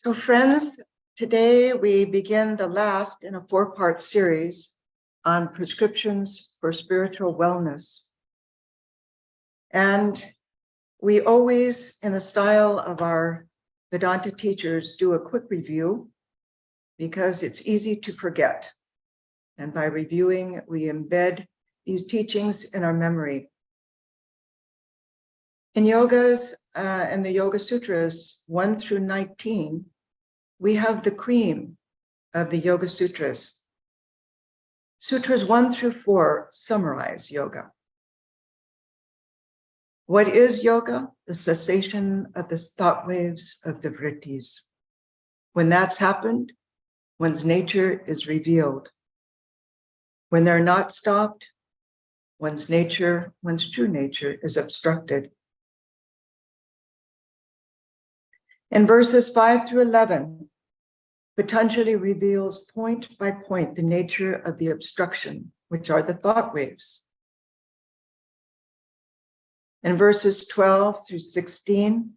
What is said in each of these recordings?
So friends, today we begin the last in a four-part series on prescriptions for spiritual wellness. And we always, in the style of our Vedanta teachers, do a quick review because it's easy to forget. And by reviewing, we embed these teachings in our memory. In yogas and the Yoga Sutras 1 through 19, we have the cream of the Yoga Sutras. Sutras 1 through 4 summarize yoga. What is yoga? The cessation of the thought waves of the vrittis. When that's happened, one's nature is revealed. When they're not stopped, one's true nature is obstructed. In verses 5 through 11, Patanjali reveals point by point the nature of the obstruction, which are the thought waves. In verses 12 through 16,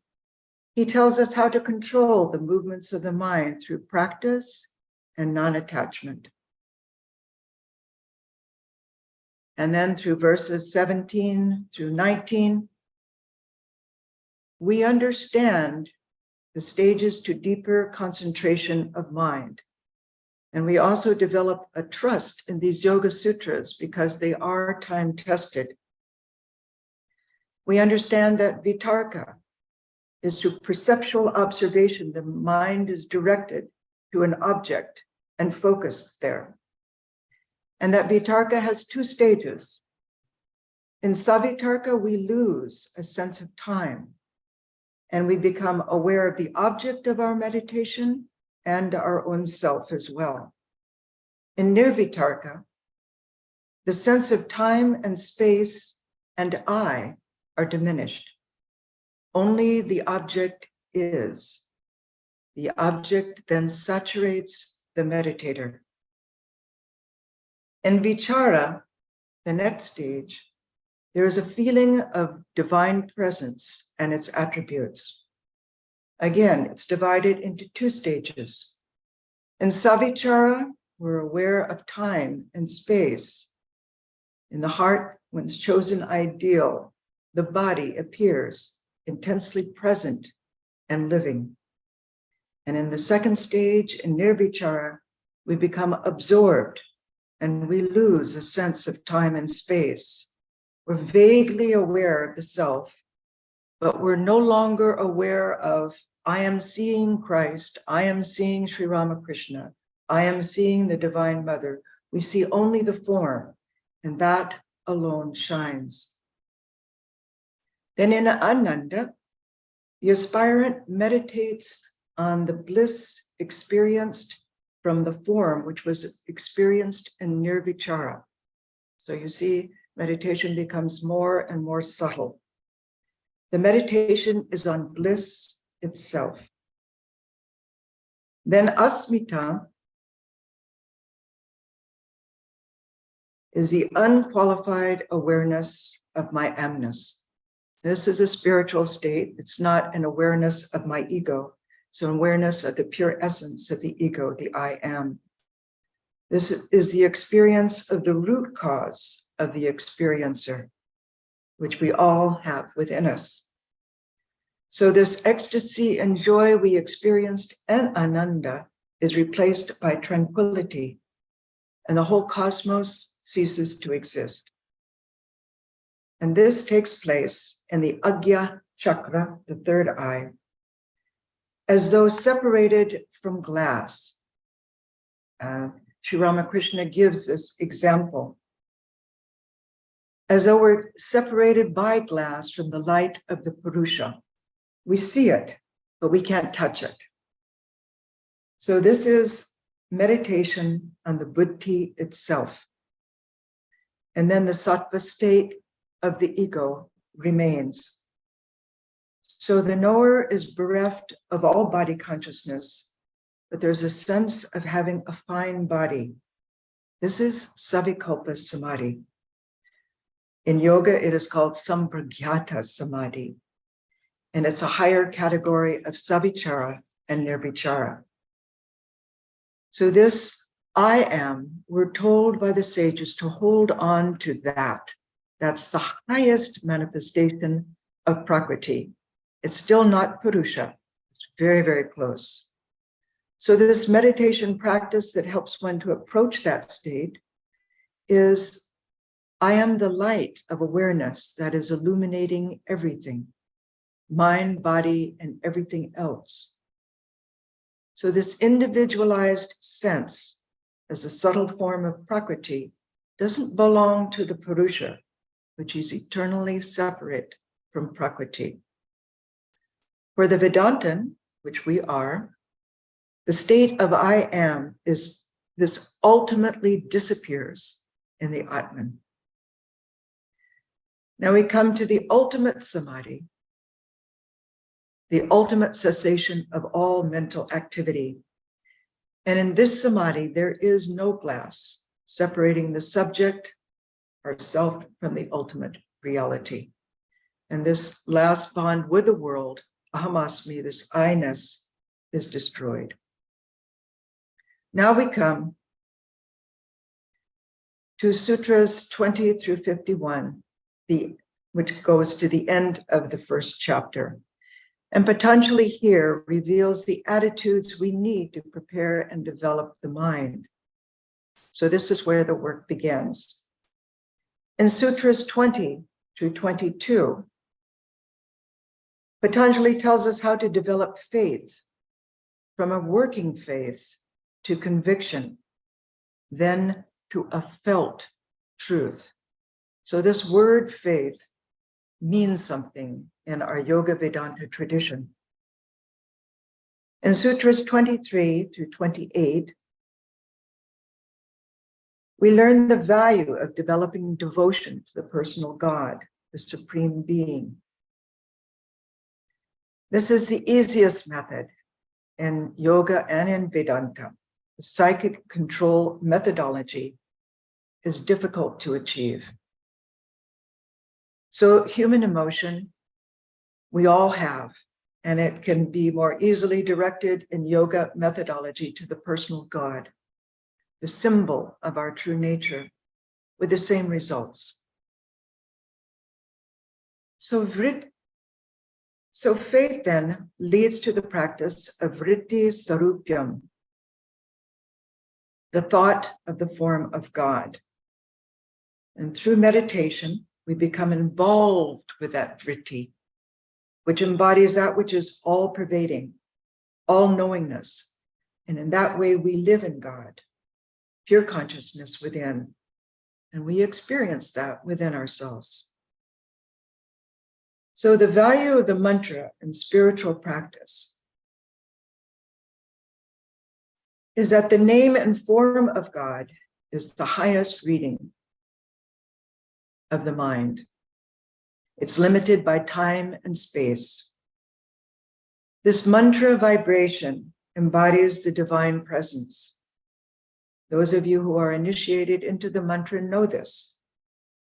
he tells us how to control the movements of the mind through practice and non-attachment. And then through verses 17 through 19, we understand the stages to deeper concentration of mind. And we also develop a trust in these Yoga Sutras because they are time-tested. We understand that vitarka is through perceptual observation. The mind is directed to an object and focused there. And that vitarka has two stages. In savitarka, we lose a sense of time, and we become aware of the object of our meditation and our own self as well. In nirvitarka, the sense of time and space and I are diminished. Only the object is. The object then saturates the meditator. In vichara, the next stage, there is a feeling of divine presence and its attributes. Again, it's divided into two stages. In savichara, we're aware of time and space. In the heart, one's chosen ideal, the body appears intensely present and living. And in the second stage, in nirvichara, we become absorbed and we lose a sense of time and space. We're vaguely aware of the self, but we're no longer aware of, I am seeing Christ, I am seeing Sri Ramakrishna, I am seeing the Divine Mother. We see only the form, and that alone shines. Then in Ananda, the aspirant meditates on the bliss experienced from the form, which was experienced in nirvichara. So you see, meditation becomes more and more subtle. The meditation is on bliss itself. Then asmita is the unqualified awareness of my amness. This is a spiritual state. It's not an awareness of my ego. It's an awareness of the pure essence of the ego, the I am. This is the experience of the root cause of the experiencer, which we all have within us. So this ecstasy and joy we experienced in Ananda is replaced by tranquility, and the whole cosmos ceases to exist. And this takes place in the Agya chakra, the third eye, as though separated from glass. Sri Ramakrishna gives this example. As though we're separated by glass from the light of the Purusha. We see it, but we can't touch it. So this is meditation on the buddhi itself. And then the sattva state of the ego remains. So the knower is bereft of all body consciousness, but there's a sense of having a fine body. This is savikalpa samadhi. In yoga, it is called sampragyata samadhi. And it's a higher category of savichara and nirvichara. So this I am, we're told by the sages to hold on to that. That's the highest manifestation of Prakriti. It's still not Purusha. It's very, very close. So this meditation practice that helps one to approach that state is, I am the light of awareness that is illuminating everything, mind, body, and everything else. So this individualized sense as a subtle form of Prakriti doesn't belong to the Purusha, which is eternally separate from Prakriti. For the Vedantin, which we are, the state of I am is this ultimately disappears in the Atman. Now we come to the ultimate samadhi, the ultimate cessation of all mental activity. And in this samadhi, there is no glass separating the subject, ourself, from the ultimate reality. And this last bond with the world, ahamasmi, this I-ness, is destroyed. Now we come to Sutras 20 through 51, which goes to the end of the first chapter. And Patanjali here reveals the attitudes we need to prepare and develop the mind. So this is where the work begins. In Sutras 20 through 22, Patanjali tells us how to develop faith from a working faith to conviction, then to a felt truth. So this word faith means something in our Yoga Vedanta tradition. In Sutras 23 through 28, we learn the value of developing devotion to the personal God, the Supreme Being. This is the easiest method in yoga and in Vedanta. The psychic control methodology is difficult to achieve. So human emotion, we all have, and it can be more easily directed in yoga methodology to the personal God, the symbol of our true nature, with the same results. So faith then leads to the practice of vritti sarupyam, the thought of the form of God. And through meditation, we become involved with that vritti, which embodies that which is all-pervading, all-knowingness. And in that way, we live in God, pure consciousness within, and we experience that within ourselves. So the value of the mantra in spiritual practice is that the name and form of God is the highest reading of the mind. It's limited by time and space. This mantra vibration embodies the divine presence. Those of you who are initiated into the mantra know this.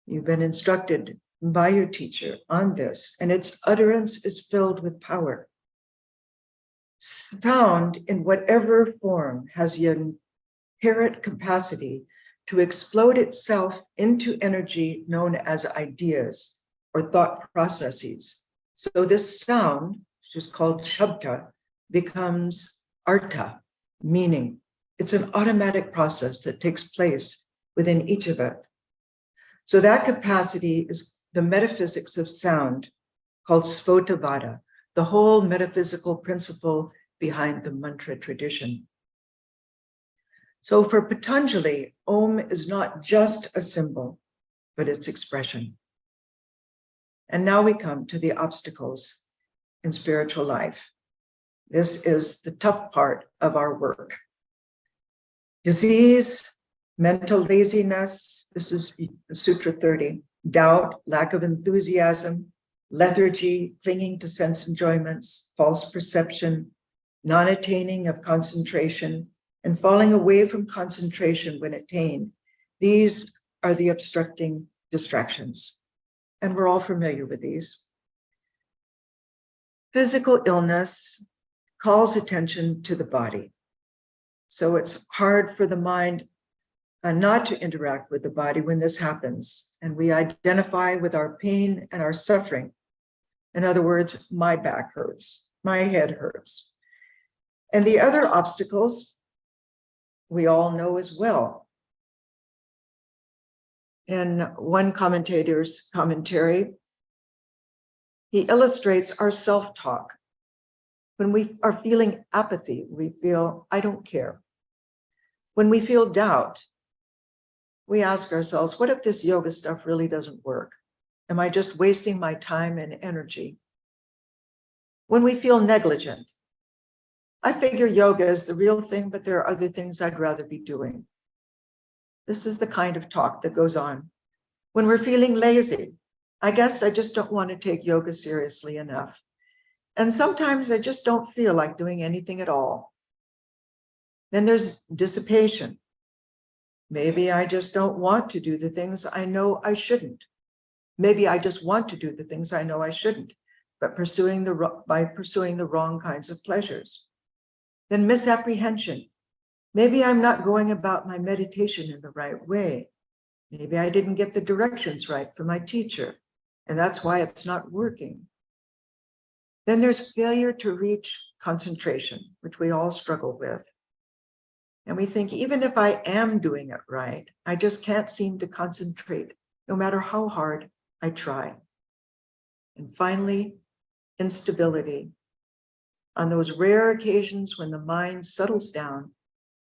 You've been instructed by your teacher on this, and its utterance is filled with power. Sound, in whatever form, has the inherent capacity to explode itself into energy known as ideas or thought processes. So this sound, which is called shabda, becomes artha, meaning. It's an automatic process that takes place within each of it. So that capacity is the metaphysics of sound, called Svotavada, the whole metaphysical principle behind the mantra tradition. So for Patanjali, Om is not just a symbol, but its expression. And now we come to the obstacles in spiritual life. This is the tough part of our work. Disease, mental laziness, this is Sutra 30, doubt, lack of enthusiasm, lethargy, clinging to sense enjoyments, false perception, non-attaining of concentration, and falling away from concentration when attained. These are the obstructing distractions, and we're all familiar with these. Physical illness, calls attention to the body. So it's hard for the mind not to interact with the body when this happens. And we identify with our pain and our suffering. In other words, my back hurts, my head hurts. And the other obstacles we all know as well. In one commentator's commentary, he illustrates our self-talk. When we are feeling apathy, we feel, I don't care. When we feel doubt, we ask ourselves, what if this yoga stuff really doesn't work? Am I just wasting my time and energy? When we feel negligent, I figure yoga is the real thing, but there are other things I'd rather be doing. This is the kind of talk that goes on. When we're feeling lazy, I guess I just don't want to take yoga seriously enough. And sometimes I just don't feel like doing anything at all. Then there's dissipation. Maybe I just don't want to do the things I know I shouldn't. Maybe I just want to do the things I know I shouldn't, but by pursuing the wrong kinds of pleasures. Then misapprehension. Maybe I'm not going about my meditation in the right way. Maybe I didn't get the directions right from my teacher, and that's why it's not working. Then there's failure to reach concentration, which we all struggle with. And we think, even if I am doing it right, I just can't seem to concentrate, no matter how hard I try. And finally, instability. On those rare occasions when the mind settles down,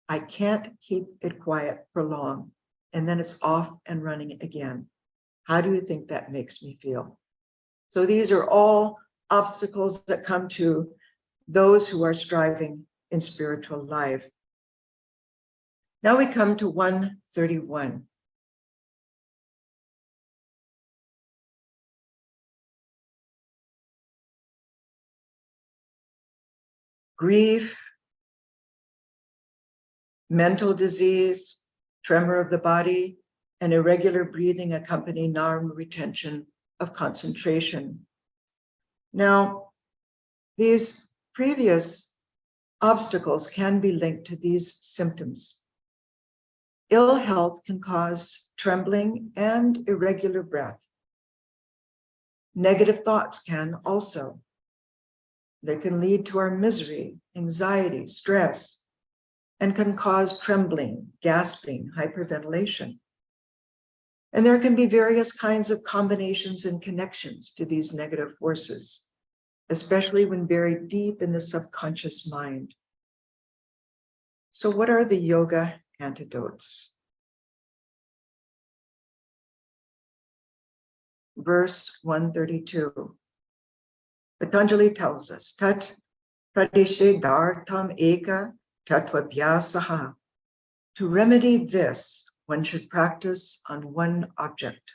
I can't keep it quiet for long, and then it's off and running again. How do you think that makes me feel? So these are all obstacles that come to those who are striving in spiritual life. Now we come to 131. Grief, mental disease, tremor of the body, and irregular breathing accompany non-retention of concentration. Now, these previous obstacles can be linked to these symptoms. Ill health can cause trembling and irregular breath. Negative thoughts can also. They can lead to our misery, anxiety, stress, and can cause trembling, gasping, hyperventilation. And there can be various kinds of combinations and connections to these negative forces, especially when buried deep in the subconscious mind. So what are the yoga antidotes? Verse 132. Patanjali tells us, Tat pradeshe dhartam eka tatvabhyasaha. To remedy this, one should practice on one object.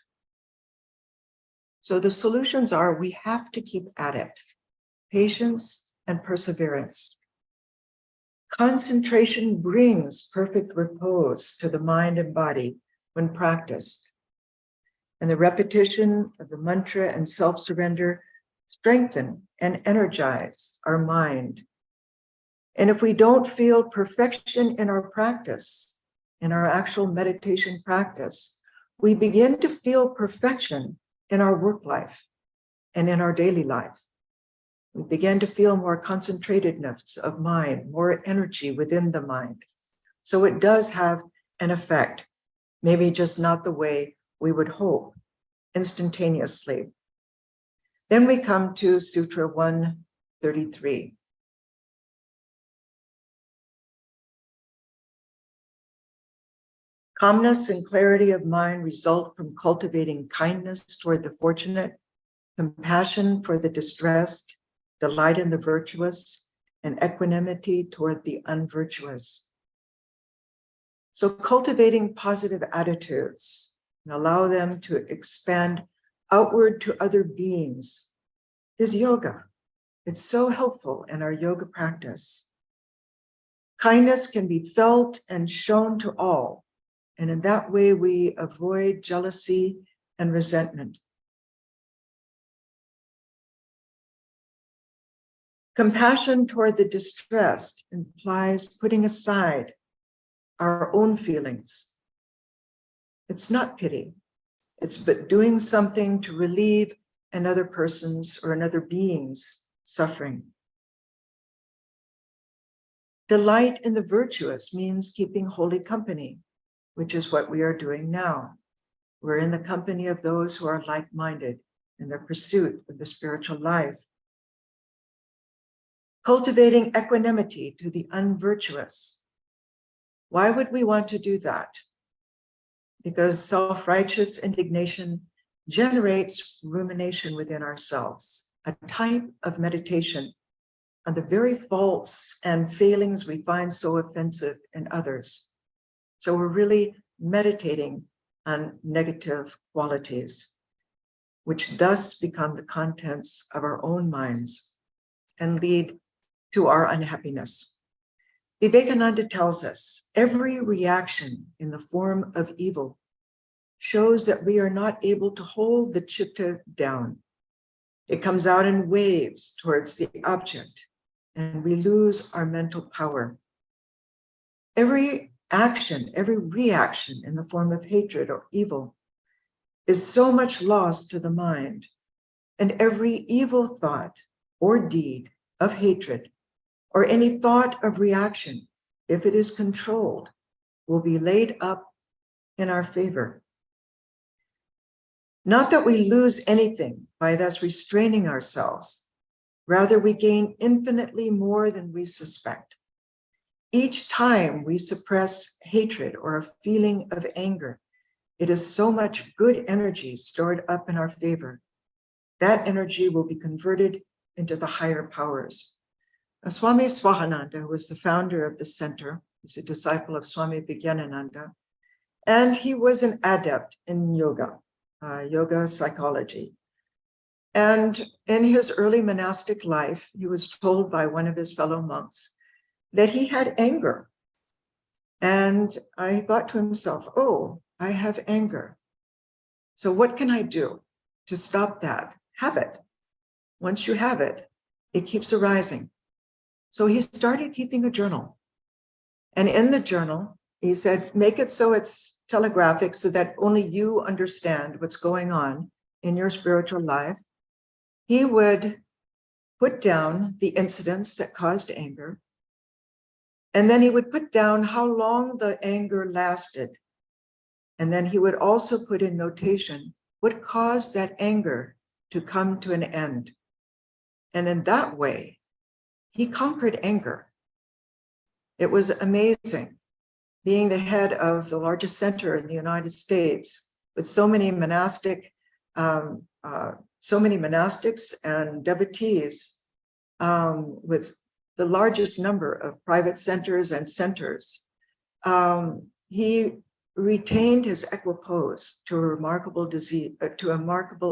So the solutions are, we have to keep at it. Patience and perseverance. Concentration brings perfect repose to the mind and body when practiced. And the repetition of the mantra and self-surrender strengthen and energize our mind. And if we don't feel perfection in our practice, in our actual meditation practice, we begin to feel perfection in our work life and in our daily life. We begin to feel more concentratedness of mind, more energy within the mind. So it does have an effect, maybe just not the way we would hope, instantaneously. Then we come to Sutra 133. Calmness and clarity of mind result from cultivating kindness toward the fortunate, compassion for the distressed, delight in the virtuous, and equanimity toward the unvirtuous. So cultivating positive attitudes and allow them to expand outward to other beings is yoga. It's so helpful in our yoga practice. Kindness can be felt and shown to all, and in that way we avoid jealousy and resentment. Compassion toward the distressed implies putting aside our own feelings. It's not pity. It's but doing something to relieve another person's or another being's suffering. Delight in the virtuous means keeping holy company, which is what we are doing now. We're in the company of those who are like-minded in their pursuit of the spiritual life. Cultivating equanimity to the unvirtuous. Why would we want to do that? Because self-righteous indignation generates rumination within ourselves, a type of meditation on the very faults and failings we find so offensive in others. So we're really meditating on negative qualities, which thus become the contents of our own minds and lead to our unhappiness. Vivekananda tells us every reaction in the form of evil shows that we are not able to hold the chitta down. It comes out in waves towards the object, and we lose our mental power. Every action, every reaction in the form of hatred or evil is so much loss to the mind, and every evil thought or deed of hatred or any thought of reaction, if it is controlled, will be laid up in our favor. Not that we lose anything by thus restraining ourselves. Rather, we gain infinitely more than we suspect. Each time we suppress hatred or a feeling of anger, it is so much good energy stored up in our favor. That energy will be converted into the higher powers. Now, Swami Swahananda, who was the founder of the center, is a disciple of Swami Vijnananda, and he was an adept in yoga, yoga psychology. And in his early monastic life, he was told by one of his fellow monks that he had anger. And I thought to himself, oh, I have anger. So what can I do to stop that? Have it. Once you have it, it keeps arising. So he started keeping a journal. And in the journal, he said, make it so it's telegraphic so that only you understand what's going on in your spiritual life. He would put down the incidents that caused anger. And then he would put down how long the anger lasted. And then he would also put in notation what caused that anger to come to an end. And in that way, he conquered anger. It was amazing being the head of the largest center in the United States with so many monastics and devotees, with the largest number of private centers and centers. He retained his equipoise to a remarkable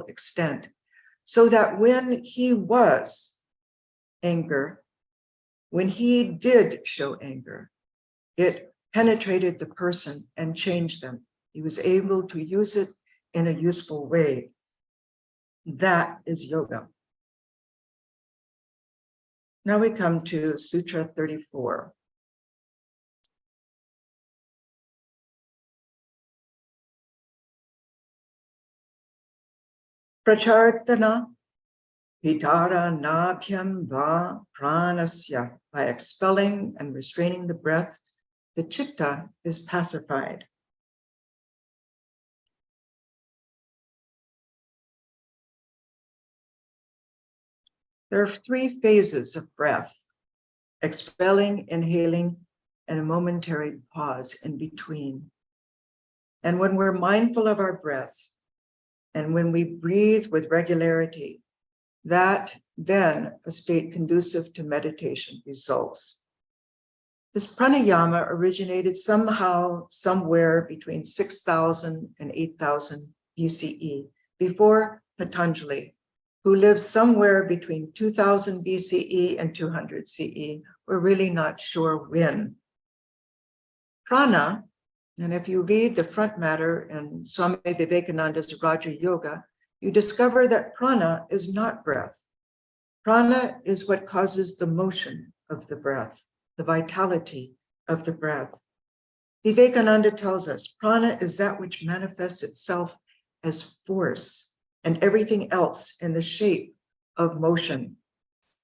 extent, so that when he was anger, when he did show anger, it penetrated the person and changed them. He was able to use it in a useful way. That is yoga. Now we come to Sutra 34. Prachartana Pitara Nabhyam Va Pranasya. By expelling and restraining the breath, the chitta is pacified. There are three phases of breath: expelling, inhaling, and a momentary pause in between. And when we're mindful of our breath, and when we breathe with regularity, that then a state conducive to meditation results. This pranayama originated somehow, somewhere between 6,000 and 8,000 BCE, before Patanjali, who lived somewhere between 2000 BCE and 200 CE. We're really not sure when. Prana, and if you read the front matter in Swami Vivekananda's Raja Yoga, you discover that prana is not breath. Prana is what causes the motion of the breath, the vitality of the breath. Vivekananda tells us prana is that which manifests itself as force and everything else in the shape of motion.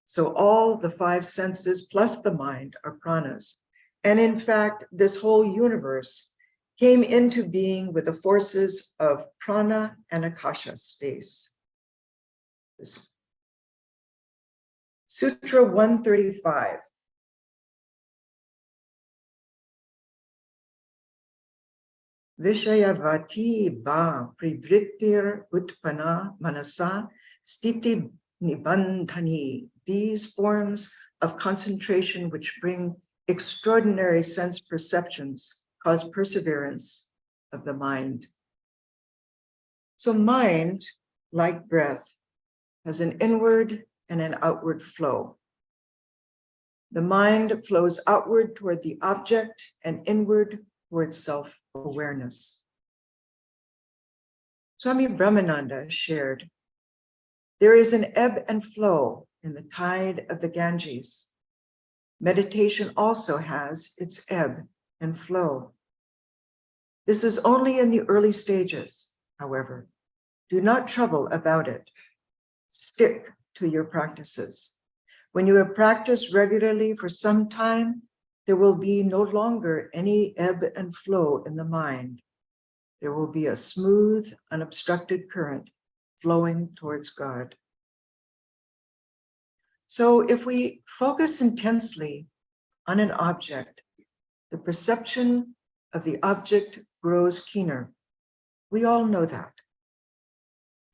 So all the five senses plus the mind are pranas. And in fact, this whole universe came into being with the forces of prana and akasha space. Sutra 135. Vishayavati va privrittir utpana manasa stiti nibandhani. These forms of concentration which bring extraordinary sense perceptions cause perseverance of the mind. So mind, like breath, has an inward and an outward flow. The mind flows outward toward the object and inward toward self-awareness. Swami Brahmananda shared, there is an ebb and flow in the tide of the Ganges. Meditation also has its ebb and flow. This is only in the early stages, however. Do not trouble about it. Stick to your practices. When you have practiced regularly for some time, there will be no longer any ebb and flow in the mind. There will be a smooth, unobstructed current flowing towards God. So if we focus intensely on an object, the perception of the object grows keener. We all know that.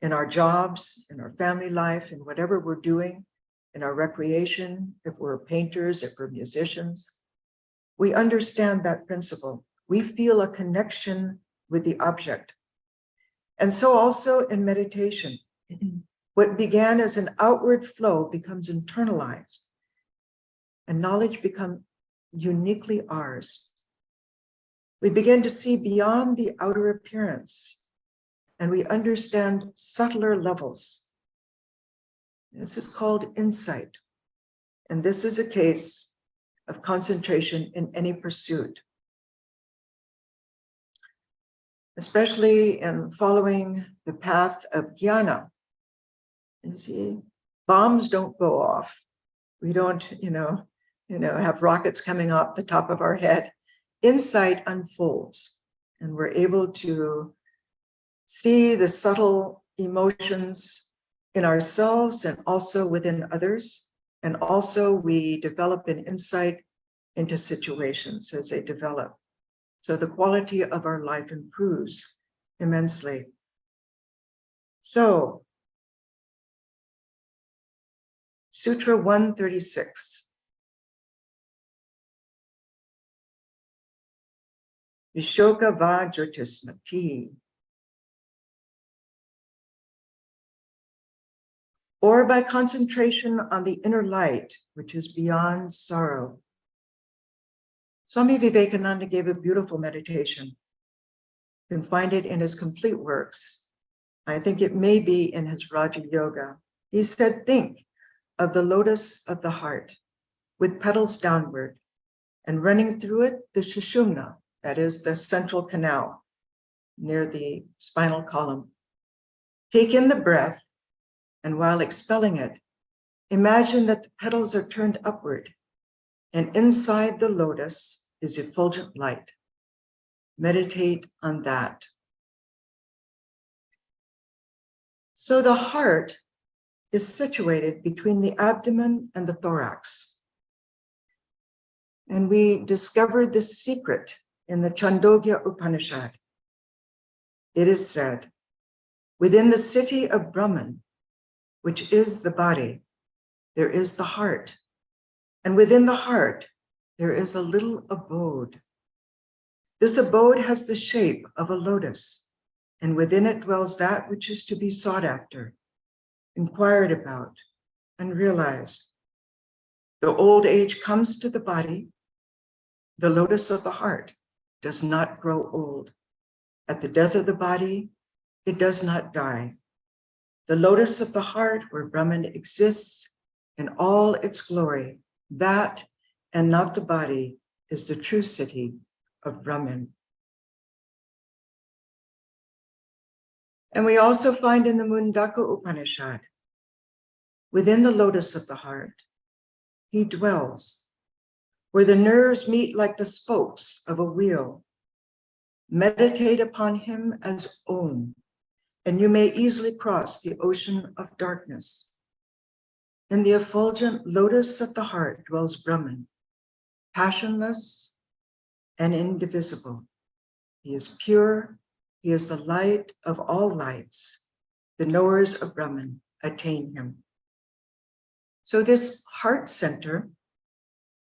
In our jobs, in our family life, in whatever we're doing, in our recreation, if we're painters, if we're musicians, we understand that principle. We feel a connection with the object. And so also in meditation, what began as an outward flow becomes internalized, and knowledge becomes uniquely ours. We begin to see beyond the outer appearance, and we understand subtler levels. This is called insight. And this is a case of concentration in any pursuit, especially in following the path of jnana. You see, bombs don't go off. We don't, have rockets coming off the top of our head. Insight unfolds, and we're able to see the subtle emotions in ourselves and also within others. And also we develop an insight into situations as they develop. So the quality of our life improves immensely. So, Sutra 136. Vishoka va jyotismati. Or by concentration on the inner light, which is beyond sorrow. Swami Vivekananda gave a beautiful meditation. You can find it in his complete works. I think it may be in his Raja Yoga. He said, think of the lotus of the heart with petals downward and running through it the Sushumna, that is the central canal near the spinal column. Take in the breath, and while expelling it, imagine that the petals are turned upward, and inside the lotus is effulgent light. Meditate on that. So the heart is situated between the abdomen and the thorax. And we discovered this secret in the Chandogya Upanishad. It is said, within the city of Brahman, which is the body, there is the heart. And within the heart, there is a little abode. This abode has the shape of a lotus, and within it dwells that which is to be sought after, inquired about, and realized. The old age comes to the body. The lotus of the heart does not grow old. At the death of the body, it does not die. The lotus of the heart, where Brahman exists, in all its glory. That and not the body is the true city of Brahman. And we also find in the Mundaka Upanishad, within the lotus of the heart, he dwells, where the nerves meet like the spokes of a wheel. Meditate upon him as Om, and you may easily cross the ocean of darkness. In the effulgent lotus of the heart dwells Brahman, passionless and indivisible. He is pure. He is the light of all lights. The knowers of Brahman attain him. So this heart center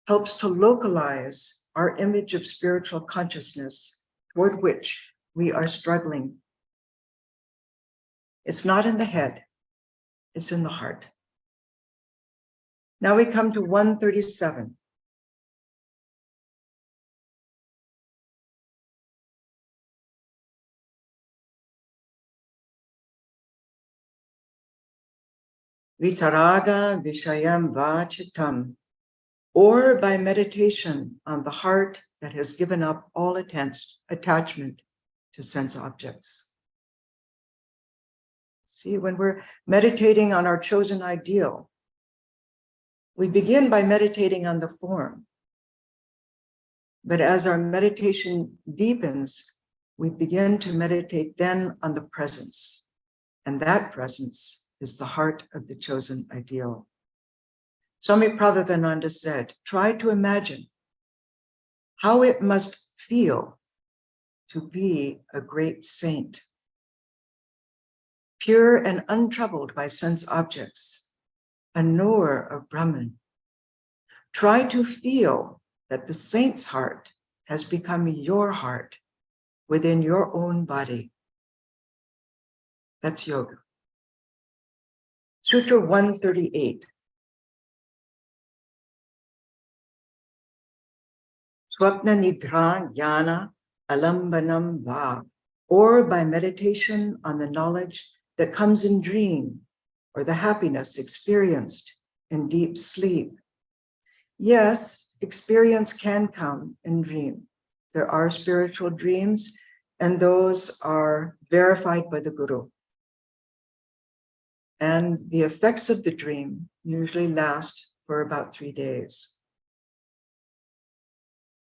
helps to localize our image of spiritual consciousness toward which we are struggling. It's not in the head, it's in the heart. Now we come to 137. Vitaraga Vishayam Vachitam, or by meditation on the heart that has given up all attachment to sense objects. See, when we're meditating on our chosen ideal, we begin by meditating on the form. But as our meditation deepens, we begin to meditate then on the presence. And that presence is the heart of the chosen ideal. Swami Prabhupada said, try to imagine how it must feel to be a great saint, pure and untroubled by sense objects, a knower of Brahman. Try to feel that the saint's heart has become your heart within your own body. That's yoga. Sutra 138. Swapna nidra jnana alambanam va, or by meditation on the knowledge that comes in dream, or the happiness experienced in deep sleep. Yes, experience can come in dream. There are spiritual dreams, and those are verified by the Guru. And the effects of the dream usually last for about 3 days.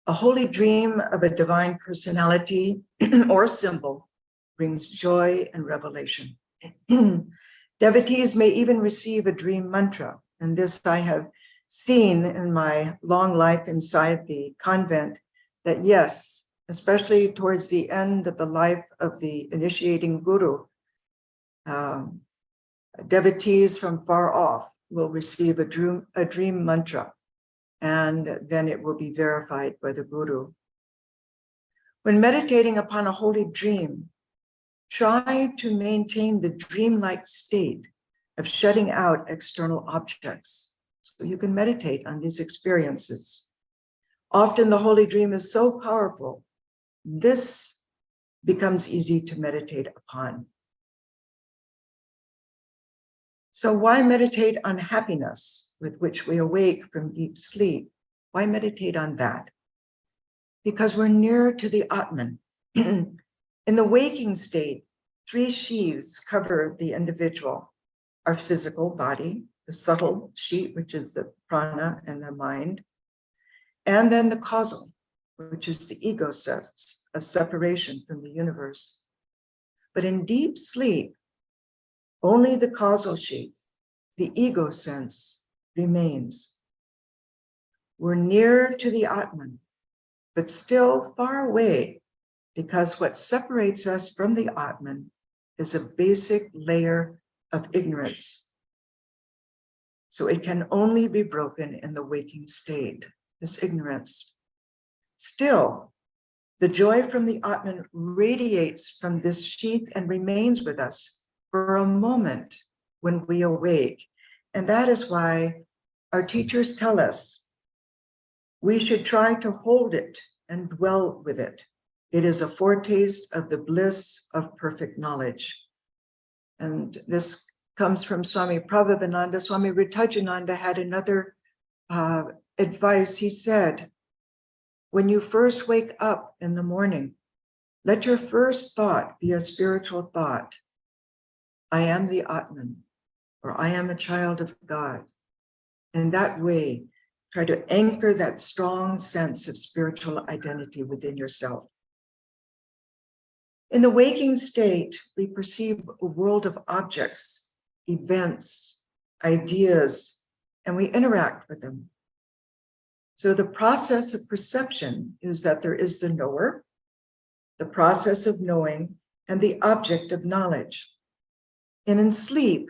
A holy dream of a divine personality or symbol brings joy and revelation. Devotees may even receive a dream mantra, and this I have seen in my long life inside the convent, that yes, especially towards the end of the life of the initiating guru, devotees from far off will receive a dream mantra, and then it will be verified by the guru. When meditating upon a holy dream, try to maintain the dreamlike state of shutting out external objects, so you can meditate on these experiences. Often the holy dream is so powerful, this becomes easy to meditate upon. So why meditate on happiness with which we awake from deep sleep? Why meditate on that? Because we're near to the Atman. In the waking state, 3 sheaths cover the individual: our physical body, the subtle sheath, which is the prana and the mind, and then the causal, which is the ego sense of separation from the universe. But in deep sleep, only the causal sheath, the ego sense, remains. We're near to the Atman, but still far away, because what separates us from the Atman is a basic layer of ignorance. So it can only be broken in the waking state, this ignorance. Still, the joy from the Atman radiates from this sheath and remains with us for a moment when we awake. And that is why our teachers tell us we should try to hold it and dwell with it. It is a foretaste of the bliss of perfect knowledge. And this comes from Swami Prabhupada. Swami Ritajananda had another advice. He said, when you first wake up in the morning, let your first thought be a spiritual thought. I am the Atman, or I am a child of God. In that way, try to anchor that strong sense of spiritual identity within yourself. In the waking state, we perceive a world of objects, events, ideas, and we interact with them. So the process of perception is that there is the knower, the process of knowing, and the object of knowledge. And in sleep,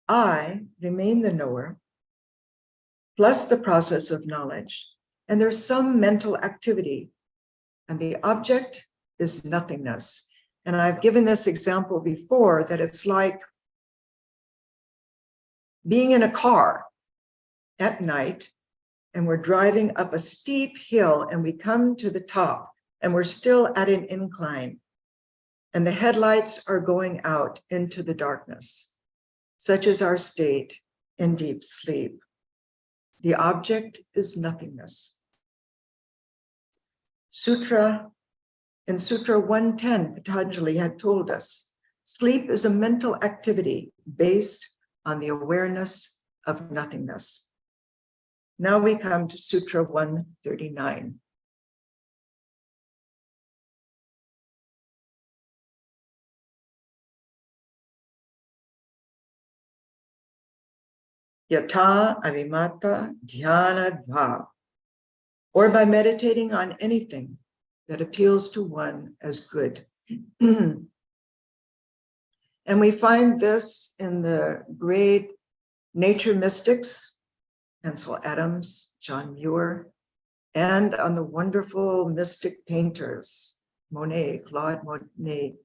I remain the knower, plus the process of knowledge, and there's some mental activity, and the object is nothingness. And I've given this example before, that it's like being in a car at night, and we're driving up a steep hill, and we come to the top, and we're still at an incline, and the headlights are going out into the darkness. Such is our state in deep sleep. The object is nothingness. In Sutra 110, Patanjali had told us, sleep is a mental activity based on the awareness of nothingness. Now we come to Sutra 139. Yata avimata dhyana dva, or by meditating on anything that appeals to one as good. And we find this in the great nature mystics, Ansel Adams, John Muir, and on the wonderful mystic painters, Monet, Claude Monet,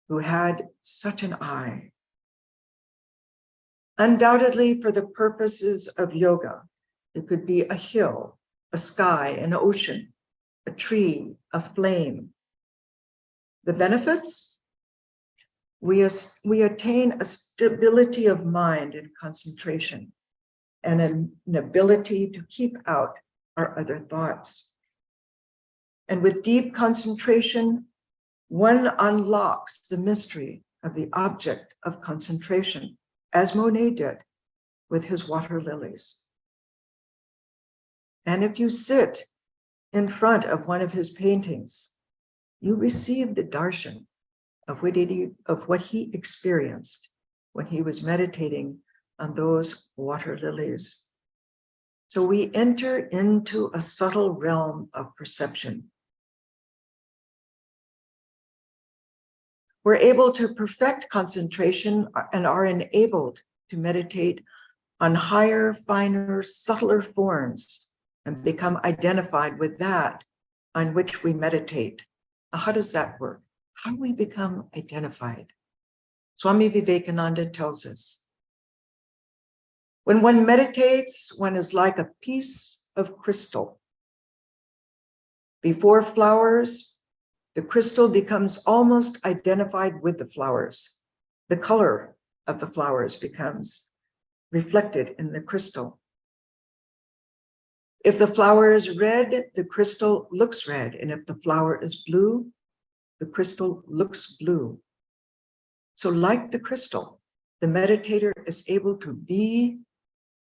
who had such an eye. Undoubtedly, for the purposes of yoga, it could be a hill, a sky, an ocean, a tree, a flame. The benefits? We attain a stability of mind and concentration, and an ability to keep out our other thoughts. And with deep concentration, one unlocks the mystery of the object of concentration, as Monet did with his water lilies. And if you sit in front of one of his paintings, you receive the darshan of what he experienced when he was meditating on those water lilies. So we enter into a subtle realm of perception. We're able to perfect concentration and are enabled to meditate on higher, finer, subtler forms and become identified with that on which we meditate. Now, how does that work? How do we become identified? Swami Vivekananda tells us, when one meditates, one is like a piece of crystal. Before flowers, the crystal becomes almost identified with the flowers. The color of the flowers becomes reflected in the crystal. If the flower is red, the crystal looks red. And if the flower is blue, the crystal looks blue. So like the crystal, the meditator is able to be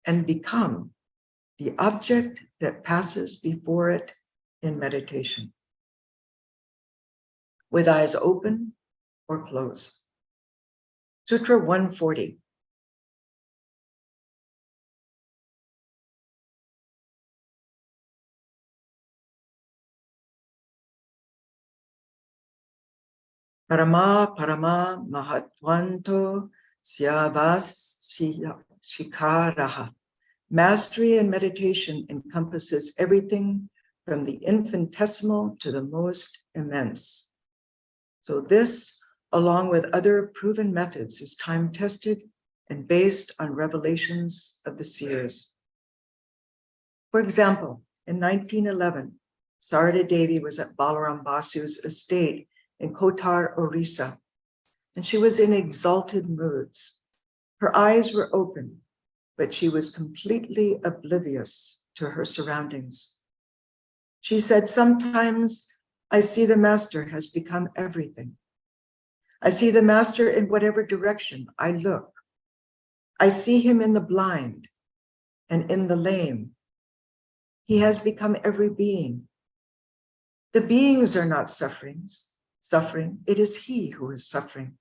and become the object that passes before it in meditation, with eyes open or closed. Sutra 140. Parama mahatvanto syavas shikaraha. Mastery in meditation encompasses everything from the infinitesimal to the most immense. So this, along with other proven methods, is time-tested and based on revelations of the seers. For example, in 1911, Sarada Devi was at Balaram Basu's estate in Kotar, Orissa. and she was in exalted moods. Her eyes were open, but she was completely oblivious to her surroundings. She said, "Sometimes I see the master has become everything. I see the master in whatever direction I look. I see him in the blind and in the lame. He has become every being. The beings are not suffering. It is he who is suffering.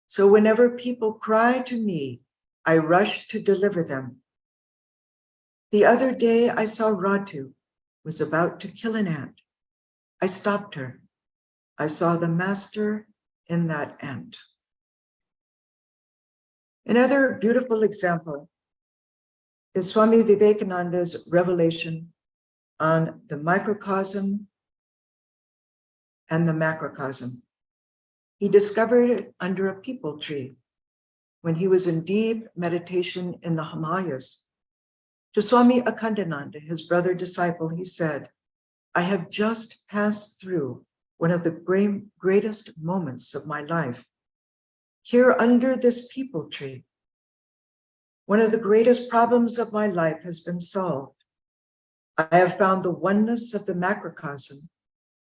So whenever people cry to me, I rush to deliver them. The other day I saw Ratu was about to kill an ant. I stopped her. I saw the master in that ant." Another beautiful example is Swami Vivekananda's revelation on the microcosm and the macrocosm. He discovered it under a peepal tree when he was in deep meditation in the Himalayas. To Swami Akhandananda, his brother disciple, he said, "I have just passed through one of the greatest moments of my life. Here under this peepal tree, one of the greatest problems of my life has been solved. I have found the oneness of the macrocosm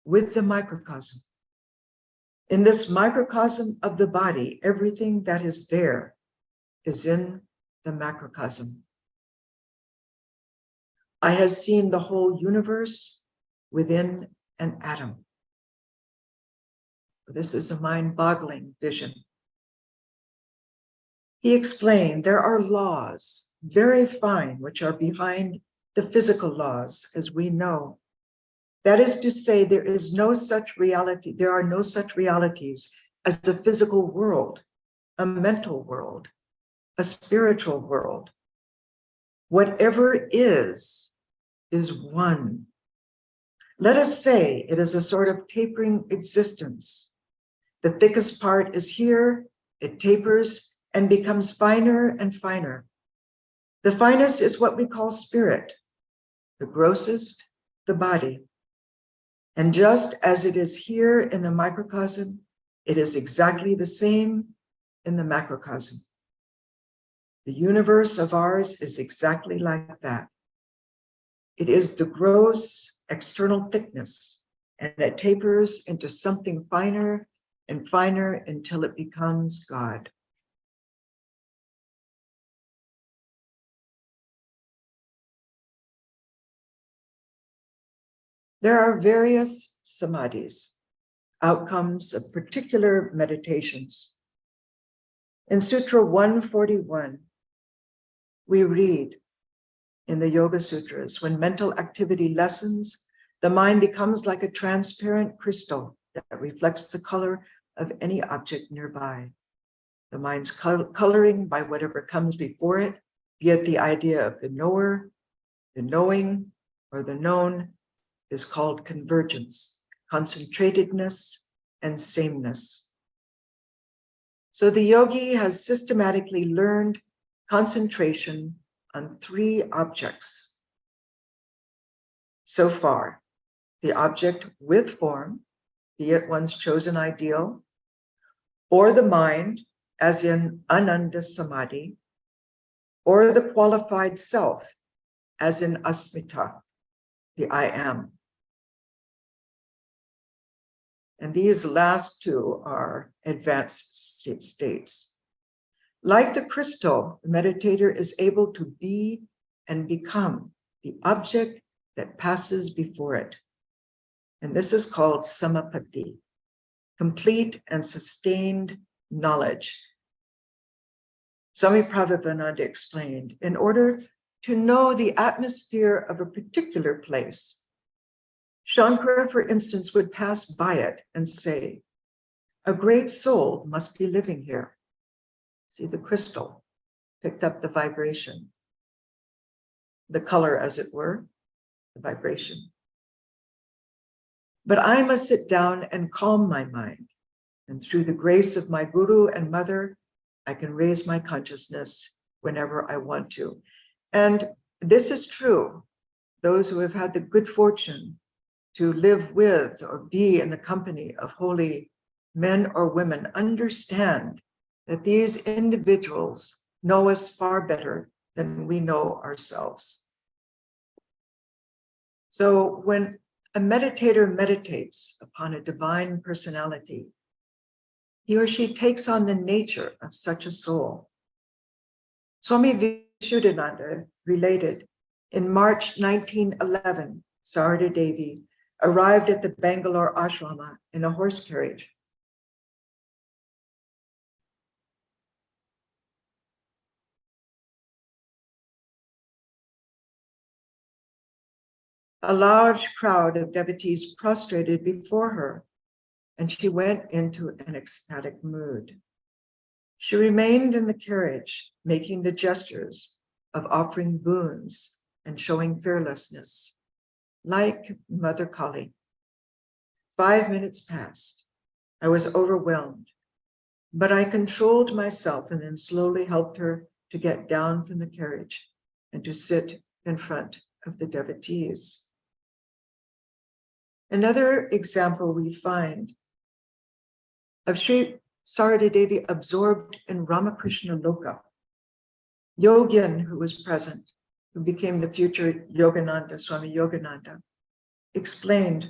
with the microcosm. In this microcosm of the body, everything that is there is in the macrocosm. I have seen the whole universe within an atom." This is a mind-boggling vision. He explained there are laws, very fine, which are behind the physical laws, as we know. That is to say, there are no such realities as the physical world, a mental world, a spiritual world. Whatever is one. Let us say it is a sort of tapering existence. The thickest part is here, it tapers and becomes finer and finer. The finest is what we call spirit, the grossest, the body. And just as it is here in the microcosm, it is exactly the same in the macrocosm. The universe of ours is exactly like that. It is the gross external thickness, and it tapers into something finer and finer until it becomes God. There are various samadhis, outcomes of particular meditations. In Sutra 141, we read in the Yoga Sutras, when mental activity lessens, the mind becomes like a transparent crystal that reflects the color of any object nearby. The mind's coloring by whatever comes before it, be it the idea of the knower, the knowing, or the known, is called convergence, concentratedness, and sameness. So the yogi has systematically learned concentration on three objects. So far, the object with form, be it one's chosen ideal, or the mind, as in Ananda Samadhi, or the qualified self, as in Asmita, the I am. And these last two are advanced states. Like the crystal, the meditator is able to be and become the object that passes before it. And this is called samapatti, complete and sustained knowledge. Swami Pravrajika explained, in order to know the atmosphere of a particular place, Shankara, for instance, would pass by it and say, "A great soul must be living here." See, the crystal picked up the vibration, the color, as it were, the vibration. But I must sit down and calm my mind. And through the grace of my guru and mother, I can raise my consciousness whenever I want to. And this is true. Those who have had the good fortune to live with or be in the company of holy men or women, understand that these individuals know us far better than we know ourselves. So when a meditator meditates upon a divine personality, he or she takes on the nature of such a soul. Swami Vishuddhananda related, in March 1911, Sarada Devi arrived at the Bangalore ashrama in a horse carriage. A large crowd of devotees prostrated before her, and she went into an ecstatic mood. She remained in the carriage, making the gestures of offering boons and showing fearlessness, like Mother Kali. 5 minutes passed. I was overwhelmed, but I controlled myself and then slowly helped her to get down from the carriage and to sit in front of the devotees. Another example we find of Sri Sarada Devi absorbed in Ramakrishna Loka. Yogin, who was present, who became the future Yogananda, Swami Yogananda, explained,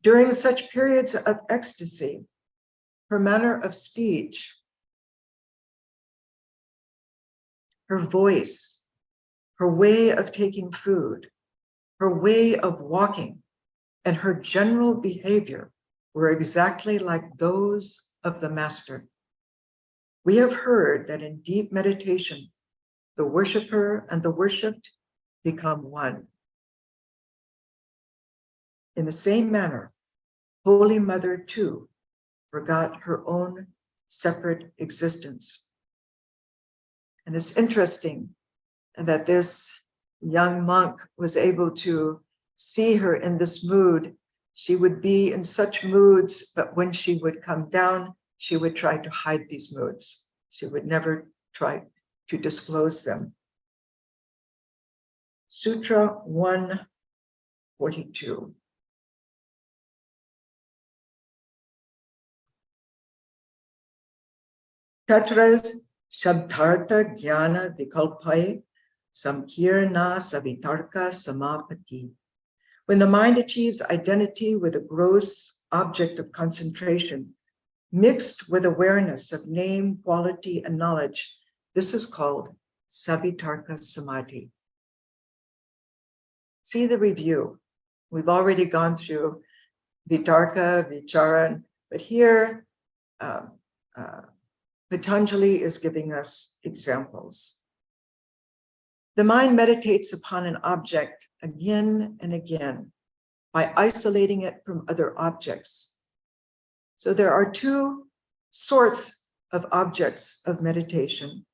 during such periods of ecstasy, her manner of speech, her voice, her way of taking food, her way of walking, and her general behavior were exactly like those of the master. We have heard that in deep meditation, the worshiper and the worshipped become one. In the same manner, Holy Mother too forgot her own separate existence. And it's interesting that this young monk was able to see her in this mood. She would be in such moods, but when she would come down, she would try to hide these moods. She would never try to disclose them. Sutra 142. Tatras Shabdhartha Jnana Vikalpai Samkirna Savitarka Samapati. When the mind achieves identity with a gross object of concentration, mixed with awareness of name, quality, and knowledge, this is called Savitarka Samadhi. See the review. We've already gone through Vitarka, Vicharan, but here Patanjali is giving us examples. The mind meditates upon an object again and again by isolating it from other objects. So there are two sorts of objects of meditation.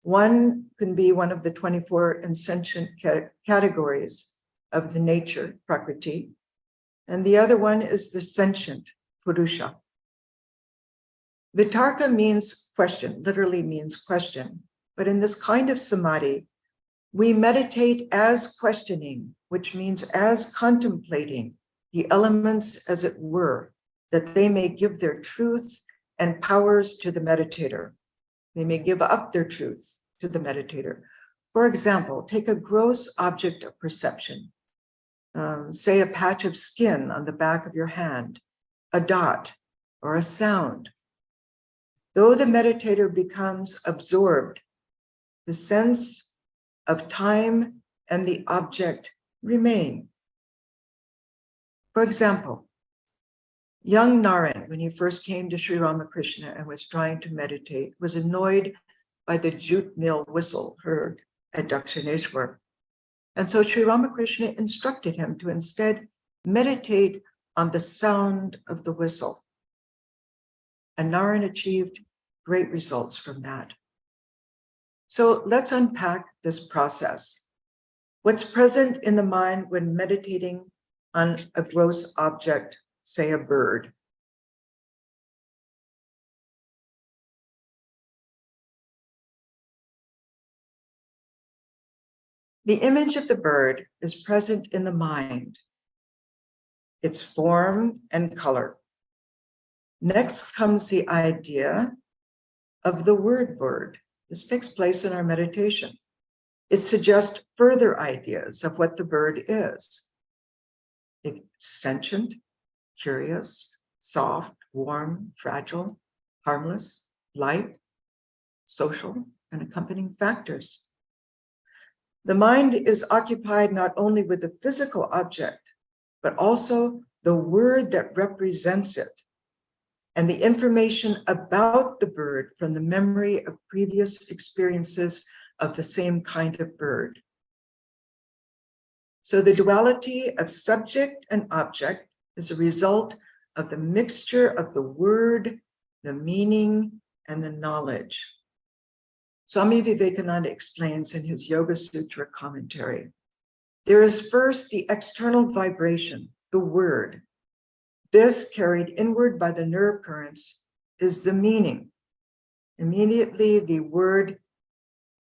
One can be one of the 24 insentient categories of the nature, Prakriti, and the other one is the sentient, Purusha. Vitarka means question, literally means question, but in this kind of samadhi, we meditate as questioning, which means as contemplating the elements as it were, that they may give their truths and powers to the meditator. They may give up their truths to the meditator. For example, take a gross object of perception, say a patch of skin on the back of your hand, a dot, or a sound. Though the meditator becomes absorbed, the sense of time and the object remain. For example, young Naren, when he first came to Sri Ramakrishna and was trying to meditate, was annoyed by the jute mill whistle heard at Dakshineshwar. And so Sri Ramakrishna instructed him to instead meditate on the sound of the whistle. And Naren achieved great results from that. So let's unpack this process. What's present in the mind when meditating on a gross object, say a bird? The image of the bird is present in the mind, its form and color. Next comes the idea of the word. This takes place in our meditation. It suggests further ideas of what the bird is. It's sentient, curious, soft, warm, fragile, harmless, light, social, and accompanying factors. The mind is occupied not only with the physical object, but also the word that represents it, and the information about the bird from the memory of previous experiences of the same kind of bird. So the duality of subject and object is a result of the mixture of the word, the meaning, and the knowledge. Swami Vivekananda explains in his Yoga Sutra commentary, there is first the external vibration, the word. This, carried inward by the nerve currents, is the meaning. Immediately, the word,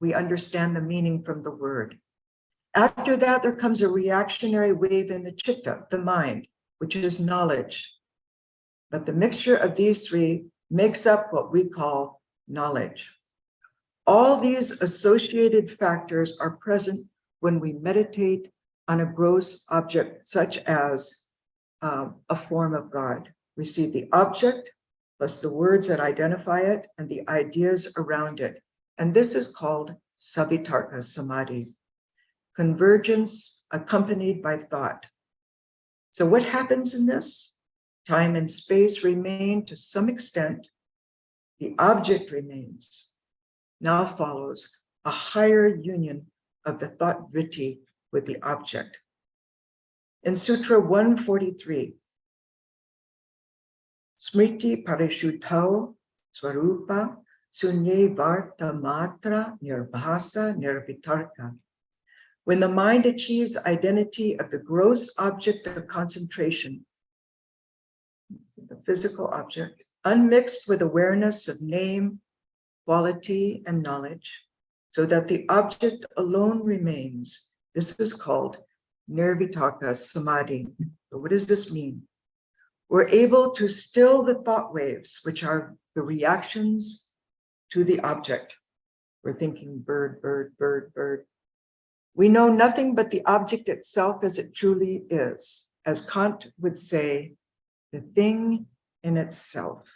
we understand the meaning from the word. After that, there comes a reactionary wave in the chitta, the mind, which is knowledge. But the mixture of these three makes up what we call knowledge. All these associated factors are present when we meditate on a gross object, such as a form of God. We see the object plus the words that identify it and the ideas around it. And this is called Savitarka Samadhi, convergence accompanied by thought. So what happens in this? Time and space remain to some extent. The object remains. Now follows a higher union of the thought vritti with the object. In Sutra 143, Smriti Parishuddhau Swarupa Sunye Varta Matra Nirbhasa Nirvitarka. When the mind achieves identity of the gross object of concentration, the physical object, unmixed with awareness of name, quality, and knowledge, so that the object alone remains, this is called Nirvitarka Samadhi. So what does this mean? We're able to still the thought waves, which are the reactions to the object. We're thinking bird, bird, bird, bird. We know nothing but the object itself as it truly is. As Kant would say, the thing in itself.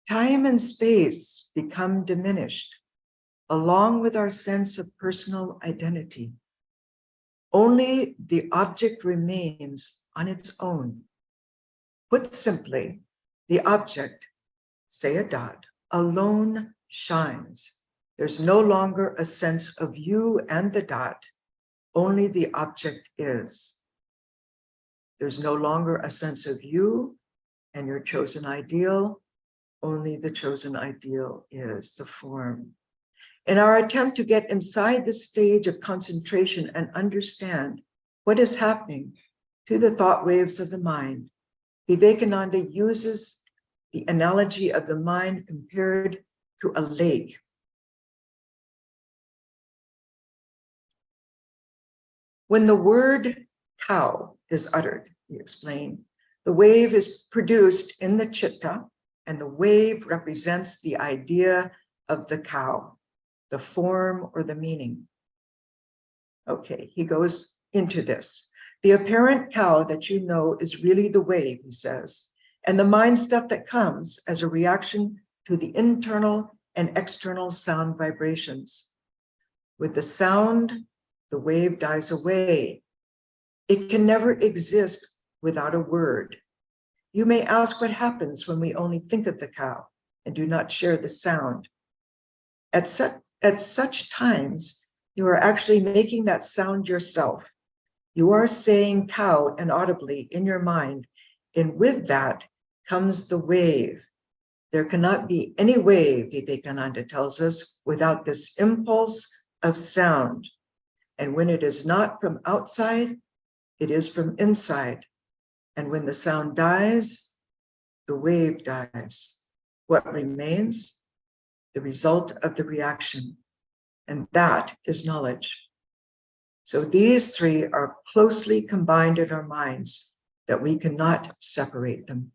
Time and space become diminished, along with our sense of personal identity. Only the object remains on its own. Put simply, the object, say a dot, alone shines. There's no longer a sense of you and the dot, only the object is. There's no longer a sense of you and your chosen ideal, only the chosen ideal is the form. In our attempt to get inside the stage of concentration and understand what is happening to the thought waves of the mind, Vivekananda uses the analogy of the mind compared to a lake. When the word cow is uttered, he explained, the wave is produced in the chitta, and the wave represents the idea of the cow, the form or the meaning. Okay, he goes into this. The apparent cow that you know is really the wave, he says, and the mind stuff that comes as a reaction to the internal and external sound vibrations. With the sound, the wave dies away. It can never exist without a word. You may ask what happens when we only think of the cow and do not share the sound. At such times, you are actually making that sound yourself. You are saying cow inaudibly in your mind, and with that comes the wave. There cannot be any wave, Vivekananda tells us, without this impulse of sound. And when it is not from outside, it is from inside. And when the sound dies, the wave dies. What remains? The result of the reaction. And that is knowledge. So these three are closely combined in our minds. that we cannot separate them.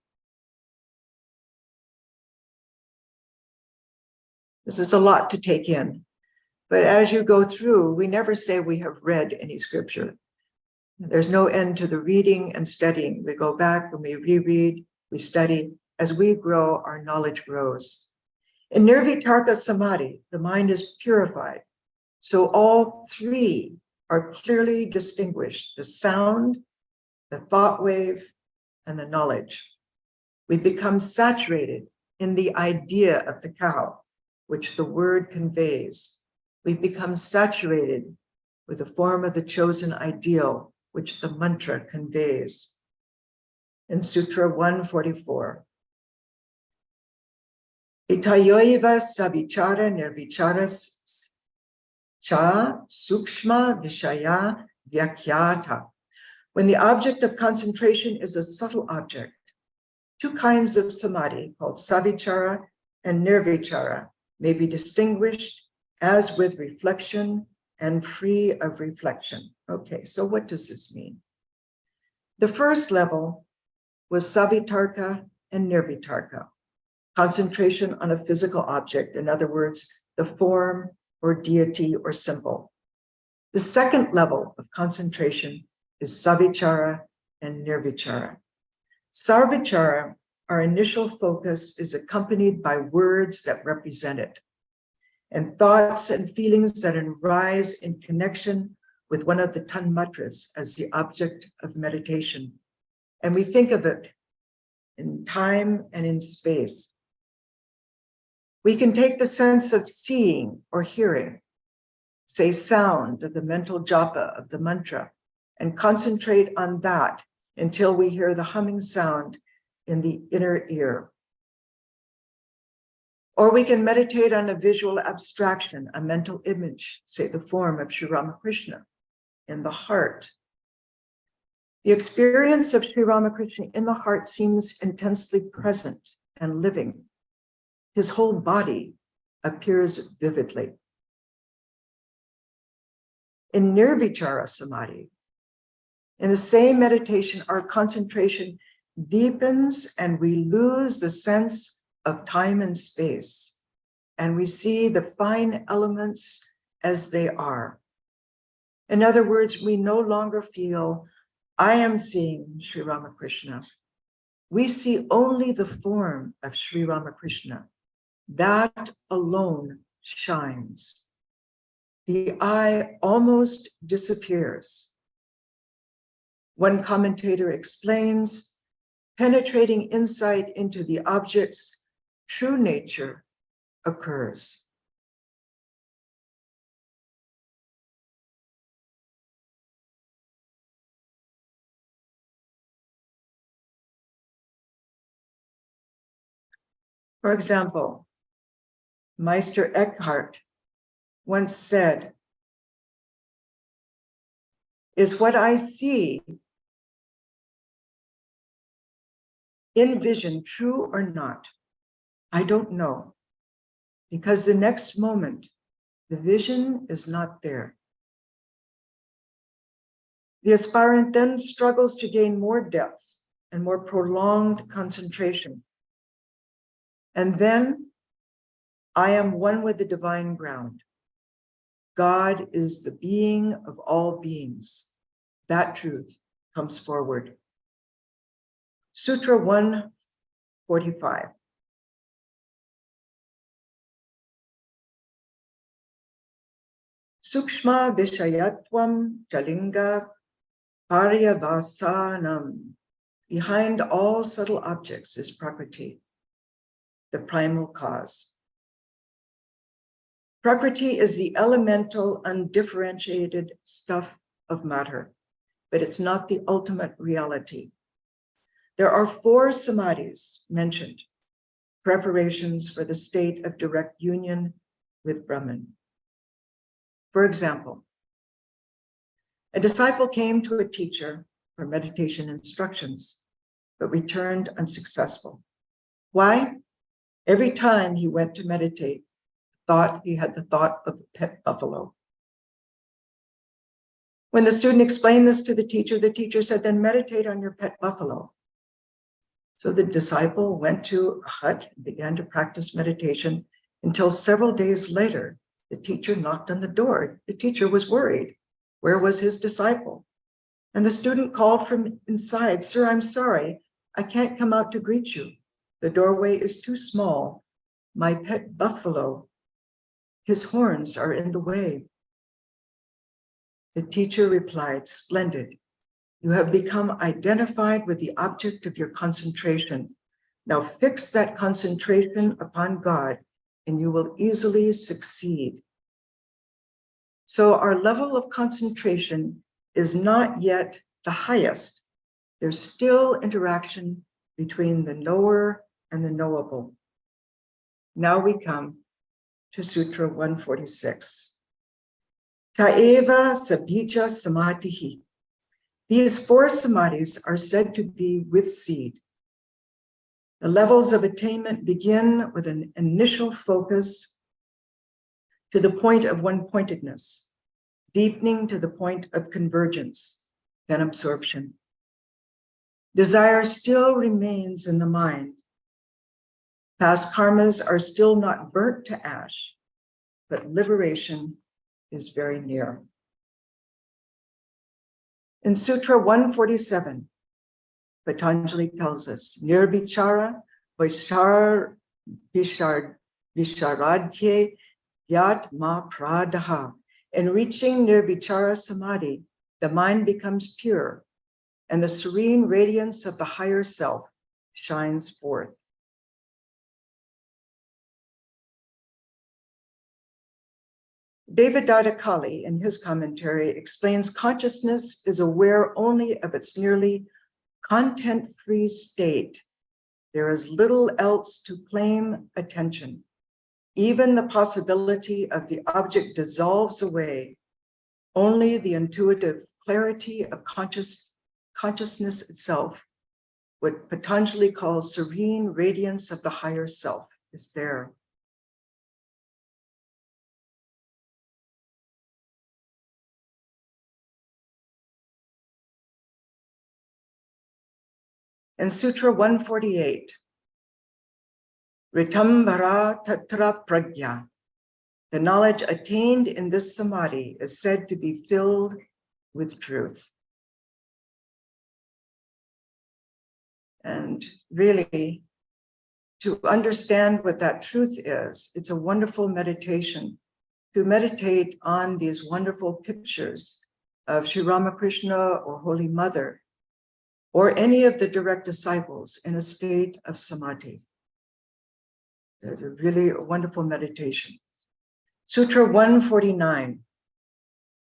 This is a lot to take in, but as you go through, we never say we have read any scripture. There's no end to the reading and studying. We go back and we reread, we study. As we grow, our knowledge grows. In Nirvitarka Samadhi, the mind is purified. So all three are clearly distinguished: the sound, the thought wave, and the knowledge. We become saturated in the idea of the cow, which the word conveys. We become saturated with the form of the chosen ideal, which the mantra conveys. In Sutra 144, Itayoiva savichara nirvichara cha sukshma vishaya vyakhyata. When the object of concentration is a subtle object, two kinds of samadhi called savichara and nirvichara may be distinguished as with reflection and free of reflection. Okay, so what does this mean? The first level was savitarka and nirvitarka, concentration on a physical object, in other words, the form or deity or symbol. The second level of concentration is savichara and nirvichara. Savichara, our initial focus, is accompanied by words that represent it, and thoughts and feelings that arise in connection with one of the tanmatras as the object of meditation. And we think of it in time and in space. We can take the sense of seeing or hearing, say sound of the mental japa of the mantra, and concentrate on that until we hear the humming sound in the inner ear. Or we can meditate on a visual abstraction, a mental image, say the form of Sri Ramakrishna in the heart. The experience of Sri Ramakrishna in the heart seems intensely present and living. His whole body appears vividly. In Nirvichara Samadhi, in the same meditation, our concentration deepens and we lose the sense of time and space, and we see the fine elements as they are. In other words, we no longer feel, I am seeing Sri Ramakrishna. We see only the form of Sri Ramakrishna. That alone shines. The I almost disappears. One commentator explains, penetrating insight into the object's true nature occurs. For example, Meister Eckhart once said, is what I see in vision true or not? I don't know, because the next moment, the vision is not there. The aspirant then struggles to gain more depth and more prolonged concentration. And then I am one with the divine ground. God is the being of all beings. That truth comes forward. Sutra 145. Sukshma Vishayatvam Jalinga Paryavasanam. Behind all subtle objects is Prakriti, the primal cause. Prakriti is the elemental, undifferentiated stuff of matter, but it's not the ultimate reality. There are 4 samadhis mentioned, preparations for the state of direct union with Brahman. For example, a disciple came to a teacher for meditation instructions, but returned unsuccessful. Why? Every time he went to meditate, he had the thought of a pet buffalo. When the student explained this to the teacher said, then meditate on your pet buffalo. So the disciple went to a hut and began to practice meditation until several days later, the teacher knocked on the door. The teacher was worried. Where was his disciple? And the student called from inside, "Sir, I'm sorry. I can't come out to greet you. The doorway is too small. My pet buffalo, his horns are in the way." The teacher replied, "Splendid. You have become identified with the object of your concentration. Now fix that concentration upon God, and you will easily succeed." So our level of concentration is not yet the highest. There's still interaction between the knower and the knowable. Now we come to Sutra 146. Taeva sabija samadhihi. These four samadhis are said to be with seed. The levels of attainment begin with an initial focus to the point of one-pointedness, deepening to the point of convergence, then absorption. Desire still remains in the mind. Past karmas are still not burnt to ash, but liberation is very near. In Sutra 147, Patanjali tells us, Nirvichara visharadhye yat ma pradaha. In reaching Nirvichara Samadhi, the mind becomes pure, and the serene radiance of the higher self shines forth. David Dadakali, in his commentary, explains consciousness is aware only of its merely content-free state. There is little else to claim attention. Even the possibility of the object dissolves away. Only the intuitive clarity of consciousness itself, what Patanjali calls serene radiance of the higher self, is there. In Sutra 148, Ritambara Tatra Pragya, the knowledge attained in this samadhi is said to be filled with truth. And really, to understand what that truth is, it's a wonderful meditation to meditate on these wonderful pictures of Sri Ramakrishna or Holy Mother, or any of the direct disciples in a state of samadhi. It's a really wonderful meditation. Sutra 149.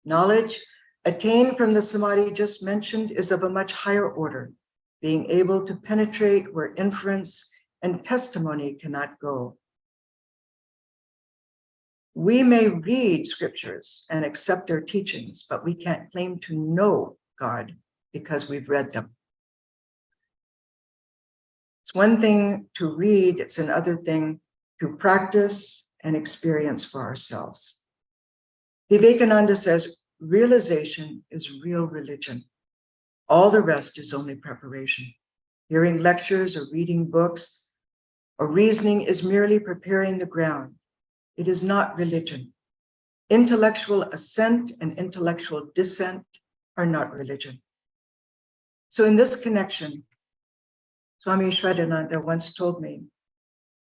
Knowledge attained from the samadhi just mentioned is of a much higher order, being able to penetrate where inference and testimony cannot go. We may read scriptures and accept their teachings, but we can't claim to know God because we've read them. It's one thing to read, it's another thing to practice and experience for ourselves. Vivekananda says, realization is real religion. All the rest is only preparation. Hearing lectures or reading books or reasoning is merely preparing the ground. It is not religion. Intellectual assent and intellectual dissent are not religion. So in this connection, Swami Shraddhananda once told me,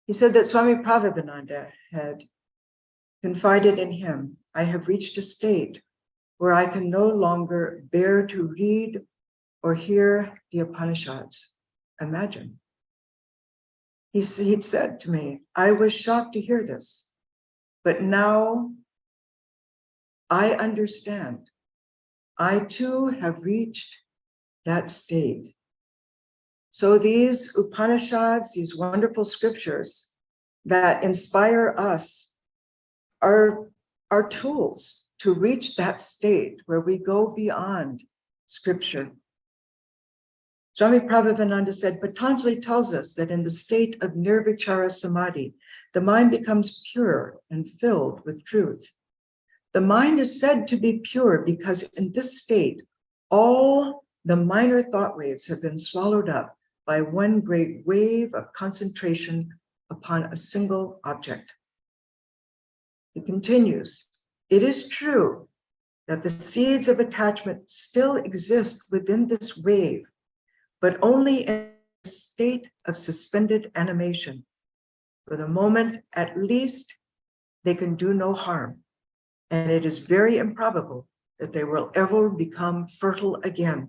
he said that Swami Pravrajika had confided in him, I have reached a state where I can no longer bear to read or hear the Upanishads. Imagine. He'd said to me, I was shocked to hear this, but now I understand. I too have reached that state. So these Upanishads, these wonderful scriptures that inspire us are tools to reach that state where we go beyond scripture. Swami Prabhupada said, Patanjali tells us that in the state of nirvichara samadhi, the mind becomes pure and filled with truth. The mind is said to be pure because in this state, all the minor thought waves have been swallowed up by one great wave of concentration upon a single object. He continues, it is true that the seeds of attachment still exist within this wave, but only in a state of suspended animation. For the moment, at least, they can do no harm, and it is very improbable that they will ever become fertile again,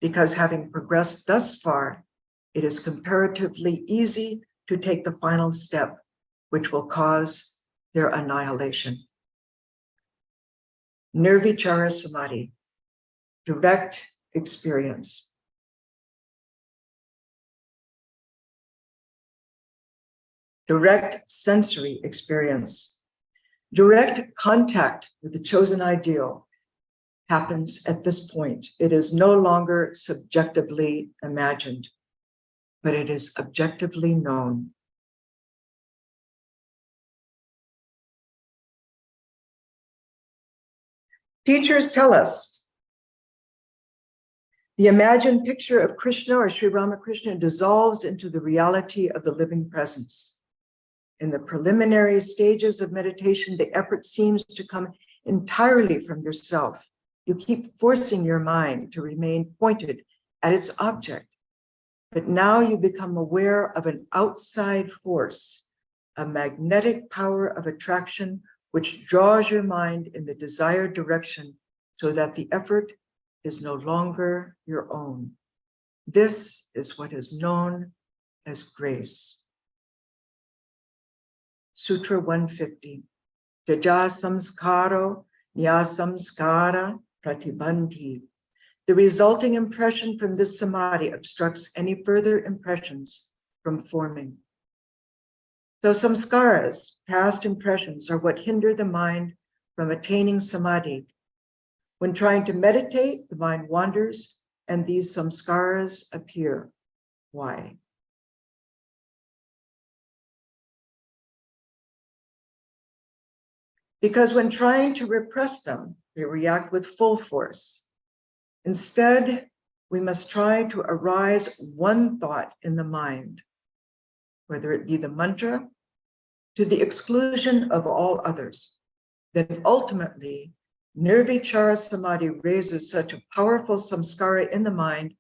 because having progressed thus far, it is comparatively easy to take the final step, which will cause their annihilation. Nirvichara Samadhi, direct experience. Direct sensory experience. Direct contact with the chosen ideal happens at this point. It is no longer subjectively imagined, but it is objectively known. Teachers tell us the imagined picture of Krishna or Sri Ramakrishna dissolves into the reality of the living presence. In the preliminary stages of meditation, the effort seems to come entirely from yourself. You keep forcing your mind to remain pointed at its object. But now you become aware of an outside force, a magnetic power of attraction which draws your mind in the desired direction so that the effort is no longer your own. This is what is known as grace. Sutra 150. Jaja samskaro nya samskara pratibandhi. The resulting impression from this samadhi obstructs any further impressions from forming. So samskaras, past impressions, are what hinder the mind from attaining samadhi. When trying to meditate, the mind wanders and these samskaras appear. Why? Because when trying to repress them, they react with full force. Instead, we must try to arise one thought in the mind, whether it be the mantra, to the exclusion of all others. Then ultimately, Nirvichara Samadhi raises such a powerful samskara in the mind,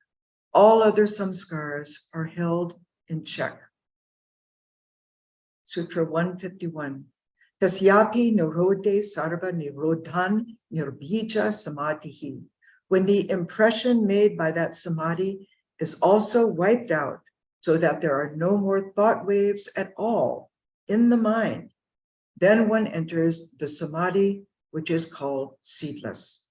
all other samskaras are held in check. Sutra 151. Tasyapi nirode sarva nirodhan nirbija samadhihi. When the impression made by that samadhi is also wiped out so that there are no more thought waves at all in the mind, then one enters the samadhi, which is called seedless.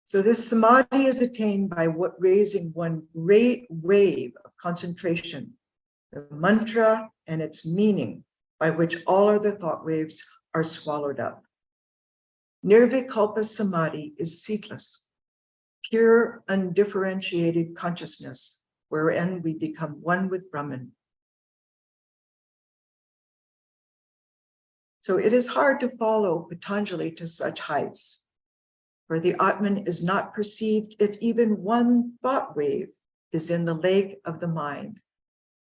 So this samadhi is attained by raising one great wave of concentration, the mantra and its meaning, by which all other thought waves are swallowed up. Nirvikalpa samadhi is seedless, pure, undifferentiated consciousness, wherein we become one with Brahman. So it is hard to follow Patanjali to such heights, for the Atman is not perceived if even one thought wave is in the lake of the mind.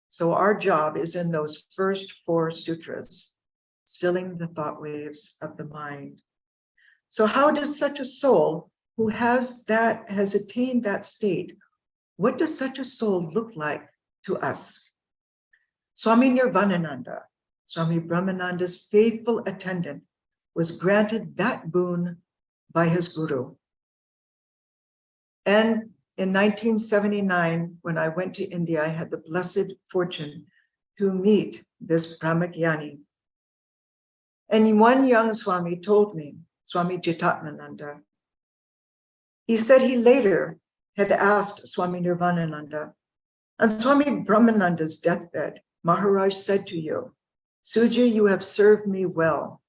So our job is in those first 4 sutras, stilling the thought waves of the mind. So how does such a soul who has attained that state, what does such a soul look like to us? Swami Nirvanananda, Swami Brahmananda's faithful attendant, was granted that boon by his guru. And in 1979, when I went to India, I had the blessed fortune to meet this Brahmagyani. And one young Swami told me, Swami Jitatmananda, he said he later had asked Swami Nirvanananda, on Swami Brahmananda's deathbed, Maharaj said to you, Suji, you have served me well.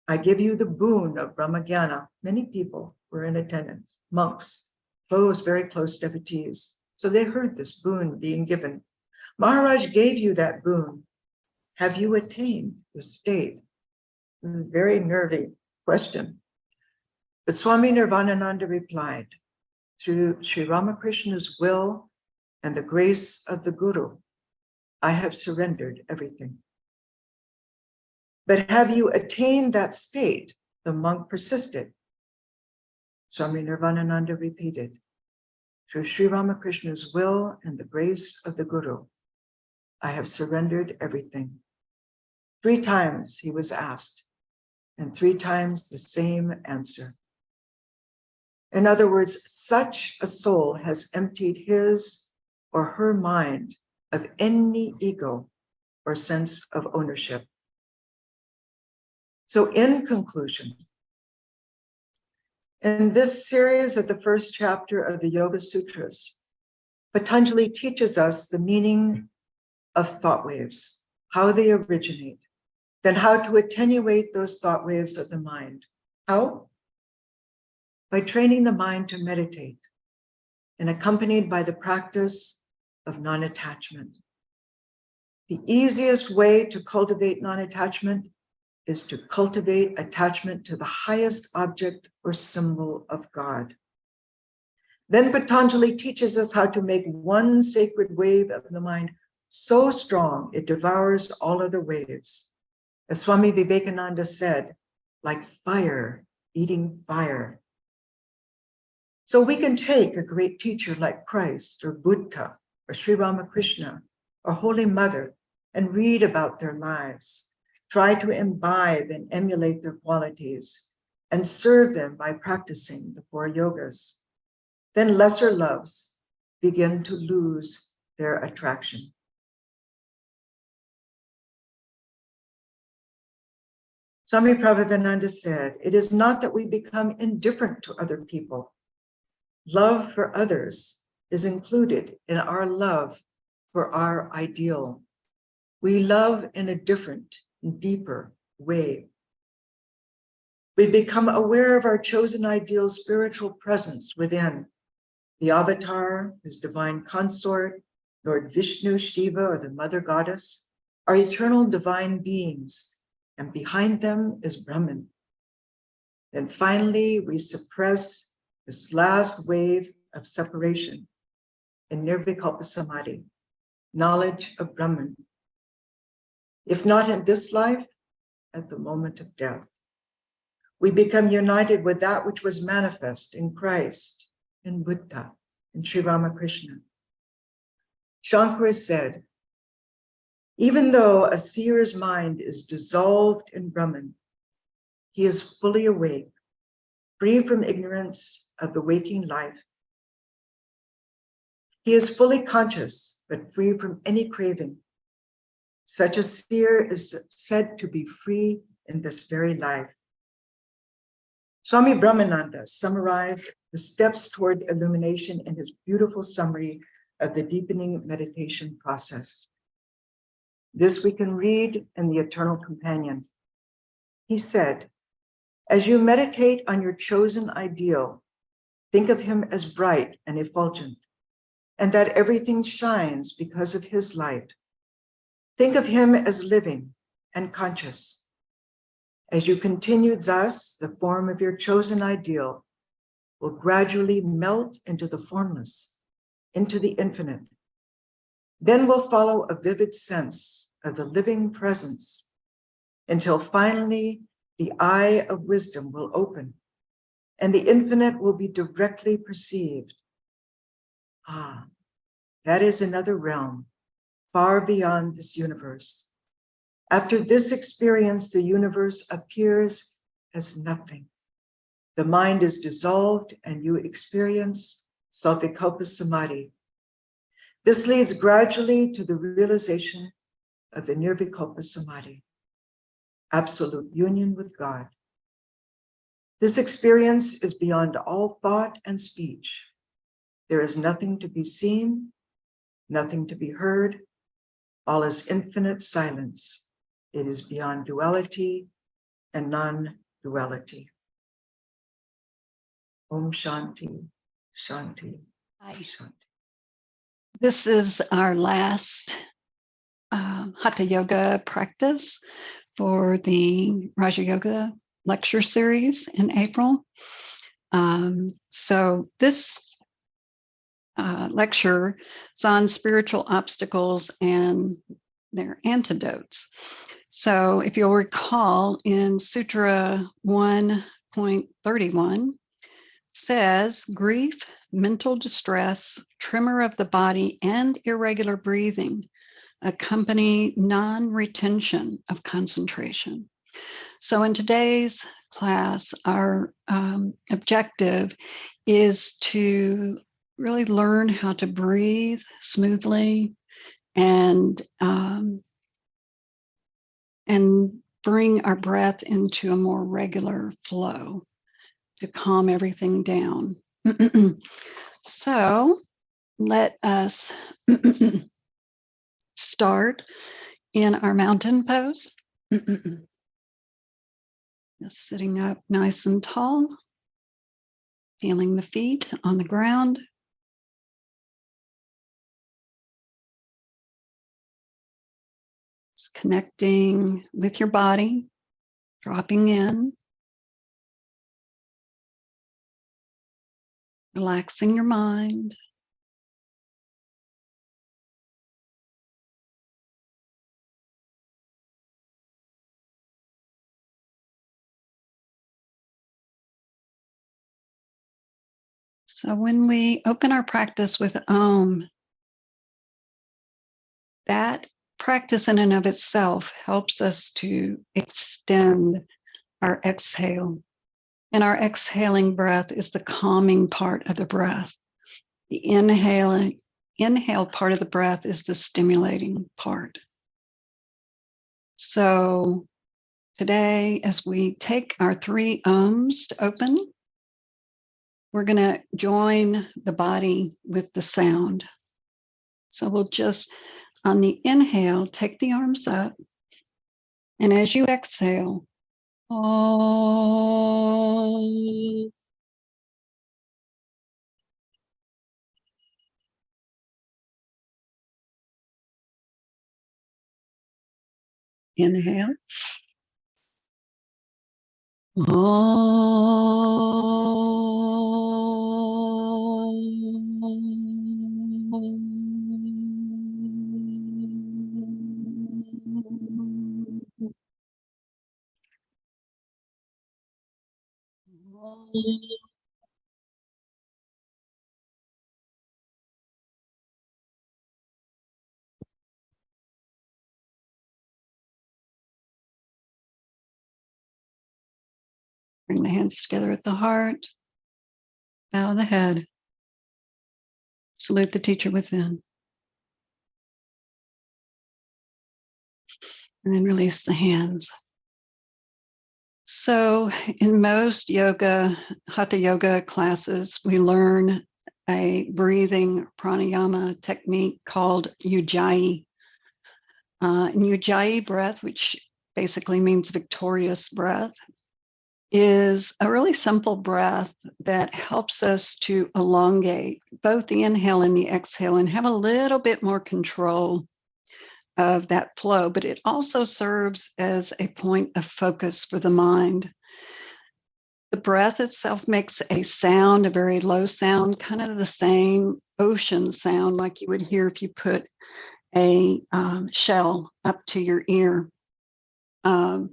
I give you the boon of Brahmagyana. Many people were in attendance, monks, very close devotees. So they heard this boon being given. Maharaj gave you that boon. Have you attained the state? Very nervy. Question. But Swami Nirvanananda replied, through Sri Ramakrishna's will and the grace of the Guru, I have surrendered everything. But have you attained that state? The monk persisted. Swami Nirvanananda repeated, through Sri Ramakrishna's will and the grace of the Guru, I have surrendered everything. 3 times he was asked, and 3 times the same answer. In other words, such a soul has emptied his or her mind of any ego or sense of ownership. So in conclusion, in this series of the first chapter of the Yoga Sutras, Patanjali teaches us the meaning of thought waves, how they originate, then how to attenuate those thought waves of the mind. How? By training the mind to meditate and accompanied by the practice of non-attachment. The easiest way to cultivate non-attachment is to cultivate attachment to the highest object or symbol of God. Then Patanjali teaches us how to make one sacred wave of the mind so strong it devours all other waves. As Swami Vivekananda said, like fire eating fire. So we can take a great teacher like Christ or Buddha or Sri Ramakrishna or Holy Mother and read about their lives, try to imbibe and emulate their qualities, and serve them by practicing the 4 yogas. Then lesser loves begin to lose their attraction. Swami Pravrajika said, it is not that we become indifferent to other people. Love for others is included in our love for our ideal. We love in a different, deeper way. We become aware of our chosen ideal's spiritual presence within. The avatar, his divine consort, Lord Vishnu, Shiva, or the mother goddess, are eternal divine beings, and behind them is Brahman. Then finally, we suppress this last wave of separation in Nirvikalpa Samadhi, knowledge of Brahman. If not in this life, at the moment of death, we become united with that which was manifest in Christ, in Buddha, in Sri Ramakrishna. Shankara said, even though a seer's mind is dissolved in Brahman, he is fully awake, free from ignorance of the waking life. He is fully conscious, but free from any craving. Such a seer is said to be free in this very life. Swami Brahmananda summarized the steps toward illumination in his beautiful summary of the deepening meditation process. This we can read in the Eternal Companion. He said, as you meditate on your chosen ideal, think of him as bright and effulgent, and that everything shines because of his light. Think of him as living and conscious. As you continue thus, the form of your chosen ideal will gradually melt into the formless, into the infinite. Then will follow a vivid sense of the living presence until finally the eye of wisdom will open and the infinite will be directly perceived. Ah, that is another realm far beyond this universe. After this experience, the universe appears as nothing. The mind is dissolved and you experience Savikalpa Samadhi. This leads gradually to the realization of the Nirvikalpa Samadhi, absolute union with God. This experience is beyond all thought and speech. There is nothing to be seen, nothing to be heard. All is infinite silence. It is beyond duality and non-duality. Om Shanti, Shanti, Shanti. This is our last Hatha Yoga practice for the Raja Yoga lecture series in April. So this lecture is on spiritual obstacles and their antidotes. So if you'll recall, in Sutra 1.31 says, grief, mental distress, tremor of the body, and irregular breathing accompany non-retention of concentration. So in today's class, our objective is to really learn how to breathe smoothly and bring our breath into a more regular flow to calm everything down. So let us start in our mountain pose. Just sitting up nice and tall, feeling the feet on the ground. Just connecting with your body, dropping in, relaxing your mind. So when we open our practice with Om, that practice in and of itself helps us to extend our exhale. And our exhaling breath is the calming part of the breath. The inhale part of the breath is the stimulating part. So today, as we take our 3 Oms to open, we're going to join the body with the sound. So we'll just, on the inhale, take the arms up. And as you exhale, Om. Inhale. Bring the hands together at the heart. Bow the head. Salute the teacher within. And then release the hands. So in most yoga, hatha yoga classes, we learn a breathing pranayama technique called ujjayi. And ujjayi breath, which basically means victorious breath, is a really simple breath that helps us to elongate both the inhale and the exhale and have a little bit more control of that flow, but it also serves as a point of focus for the mind. The breath itself makes a sound, a very low sound, kind of the same ocean sound like you would hear if you put a shell up to your ear. And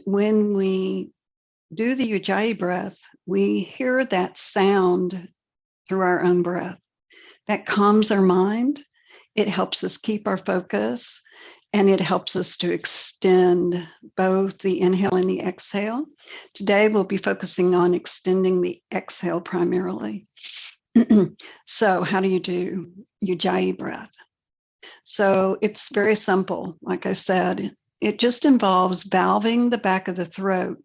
when we do the ujjayi breath, we hear that sound through our own breath. That calms our mind. It helps us keep our focus, and it helps us to extend both the inhale and the exhale. Today, we'll be focusing on extending the exhale primarily. So how do you do ujjayi breath? So it's very simple. Like I said, it just involves valving the back of the throat,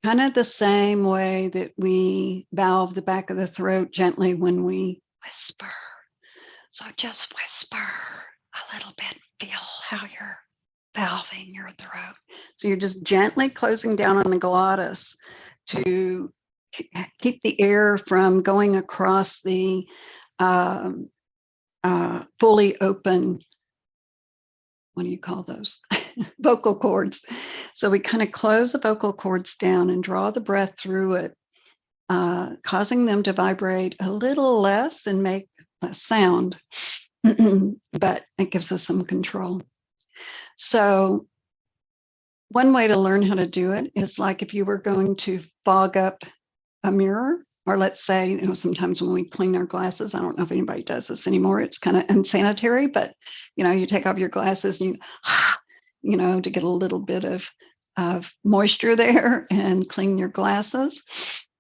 kind of the same way that we valve the back of the throat gently when we whisper. So just whisper a little bit, feel how you're valving your throat. So you're just gently closing down on the glottis to keep the air from going across the fully open, what do you call those? vocal cords. So we kind of close the vocal cords down and draw the breath through it, causing them to vibrate a little less and make less sound, but it gives us some control. So one way to learn how to do it is like if you were going to fog up a mirror, or let's say, sometimes when we clean our glasses, I don't know if anybody does this anymore, it's kind of unsanitary, but, you take off your glasses and to get a little bit of moisture there and clean your glasses.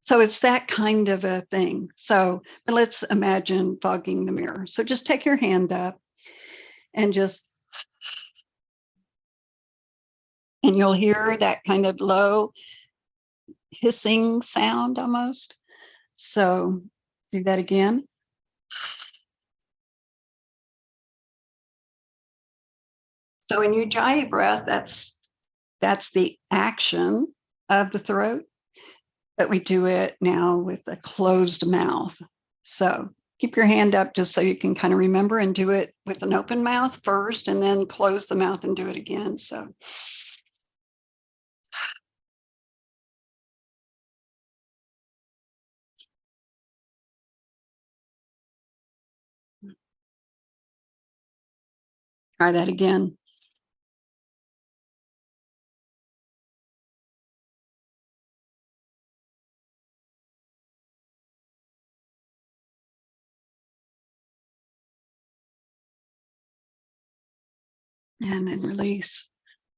So it's that kind of a thing. So, but let's imagine fogging the mirror. So just take your hand up and and you'll hear that kind of low hissing sound almost. So do that again. So in Ujjayi breath, that's the action of the throat, but we do it now with a closed mouth. So keep your hand up just so you can kind of remember, and do it with an open mouth first and then close the mouth and do it again. So try that again. And then release.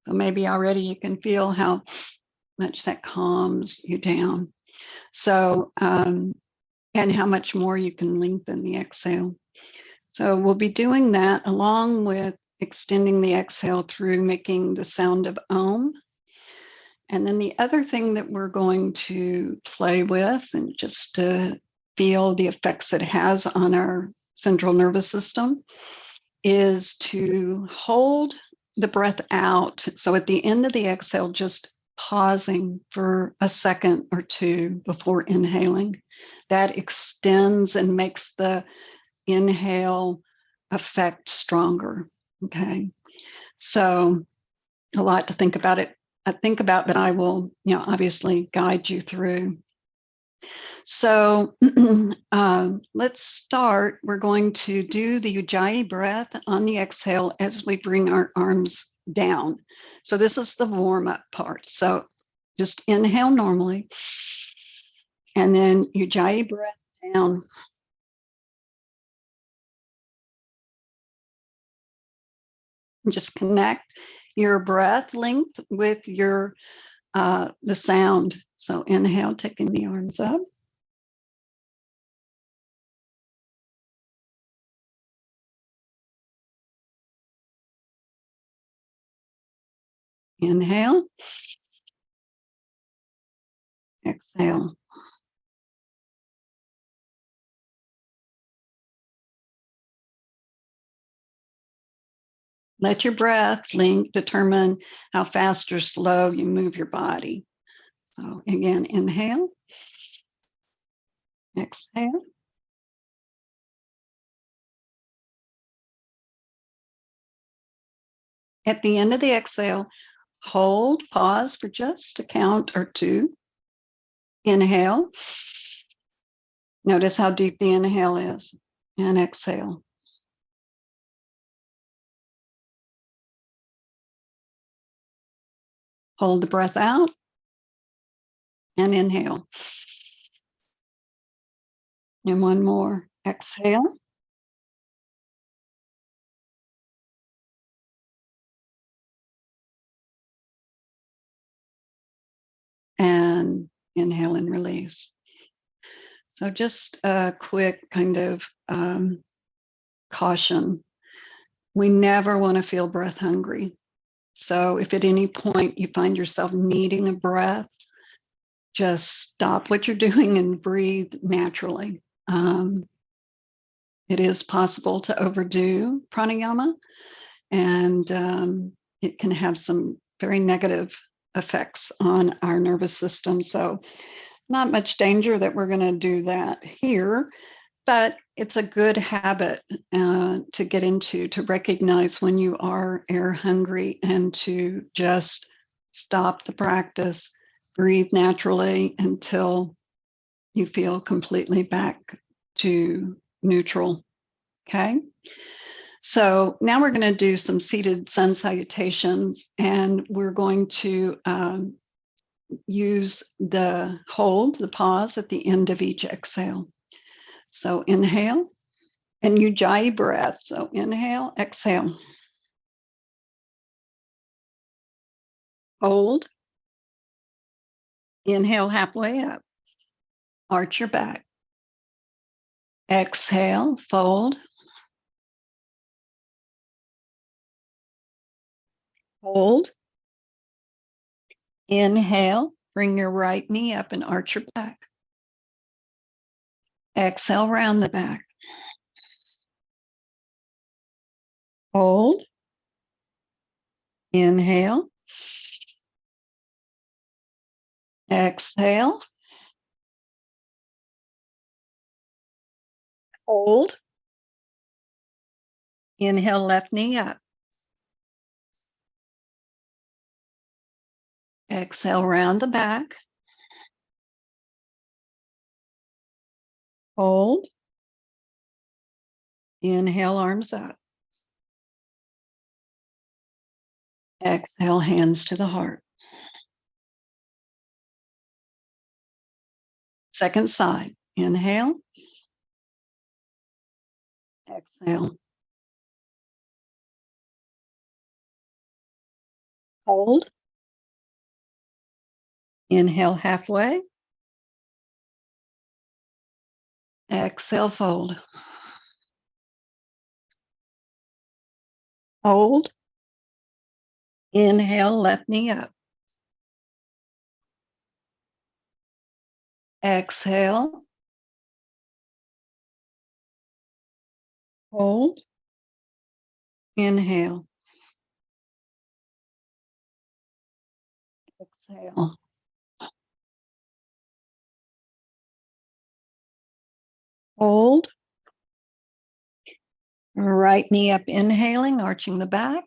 So maybe already you can feel how much that calms you down. So, and how much more you can lengthen the exhale. So we'll be doing that along with extending the exhale through making the sound of Om. And then the other thing that we're going to play with, and just to feel the effects it has on our central nervous system, is to hold the breath out. So at the end of the exhale, just pausing for a second or two before inhaling. That extends and makes the inhale effect stronger. Okay. So a lot to think about but I will, obviously guide you through. So let's start. We're going to do the Ujjayi breath on the exhale as we bring our arms down. So this is the warm-up part. So just inhale normally, and then Ujjayi breath down. Just connect your breath length with your the sound. So inhale, taking the arms up. Inhale. Exhale. Let your breath determine how fast or slow you move your body. So again, inhale. Exhale. At the end of the exhale, hold, pause for just a count or two. Inhale. Notice how deep the inhale is. And exhale. Hold the breath out and inhale. And one more. Exhale. And inhale and release. So just a quick kind of caution. We never want to feel breath hungry. So if at any point you find yourself needing a breath, just stop what you're doing and breathe naturally. It is possible to overdo pranayama, and it can have some very negative effects on our nervous system. So not much danger that we're going to do that here, but it's a good habit to get into, to recognize when you are air hungry and to just stop the practice, breathe naturally until you feel completely back to neutral. Okay. So now we're going to do some seated sun salutations, and we're going to use the hold, the pause at the end of each exhale. So inhale and ujjayi breath. So inhale, exhale. Hold. Inhale halfway up. Arch your back. Exhale, fold. Hold. Inhale, bring your right knee up and arch your back. Exhale, round the back. Hold. Inhale. Exhale. Hold. Inhale, left knee up. Exhale, round the back. Hold. Inhale, arms up. Exhale, hands to the heart. Second side. Inhale. Exhale. Hold. Inhale halfway. Exhale, fold. Hold. Inhale, left knee up. Exhale. Hold. Inhale. Exhale. Hold. Right knee up, inhaling, arching the back.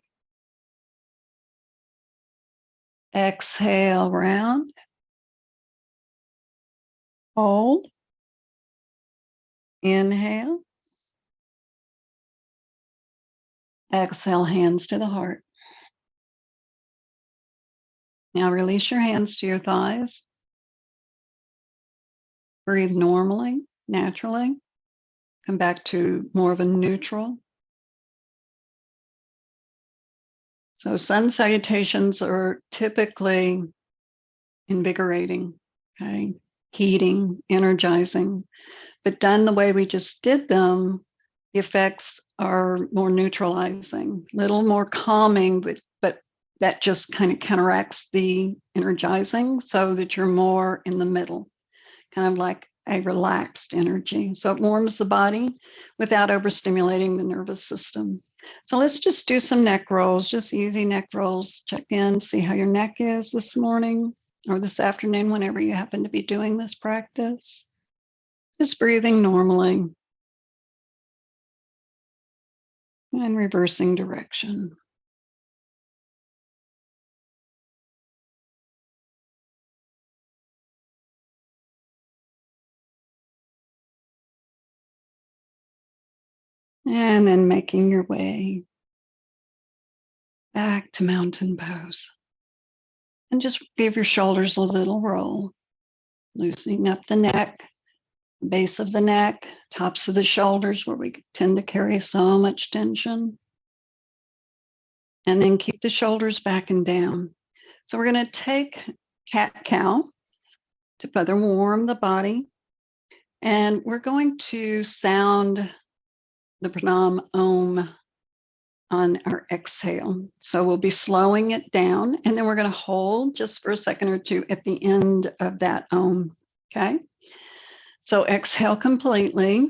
Exhale, round. Hold. Inhale. Exhale, hands to the heart. Now release your hands to your thighs. Breathe normally, naturally. Come back to more of a neutral. So sun salutations are typically invigorating, okay, heating, energizing, but done the way we just did them, the effects are more neutralizing, little more calming, but that just kind of counteracts the energizing so that you're more in the middle, kind of like a relaxed energy. So it warms the body without overstimulating the nervous system. So let's just do some neck rolls, just easy neck rolls. Check in, see how your neck is this morning or this afternoon, whenever you happen to be doing this practice. Just breathing normally and reversing direction. And then making your way back to mountain pose. And just give your shoulders a little roll, loosening up the neck, base of the neck, tops of the shoulders where we tend to carry so much tension. And then keep the shoulders back and down. So we're going to take cat-cow to further warm the body. And we're going to sound the pranam om on our exhale. So we'll be slowing it down, and then we're going to hold just for a second or two at the end of that om. Okay. So exhale completely.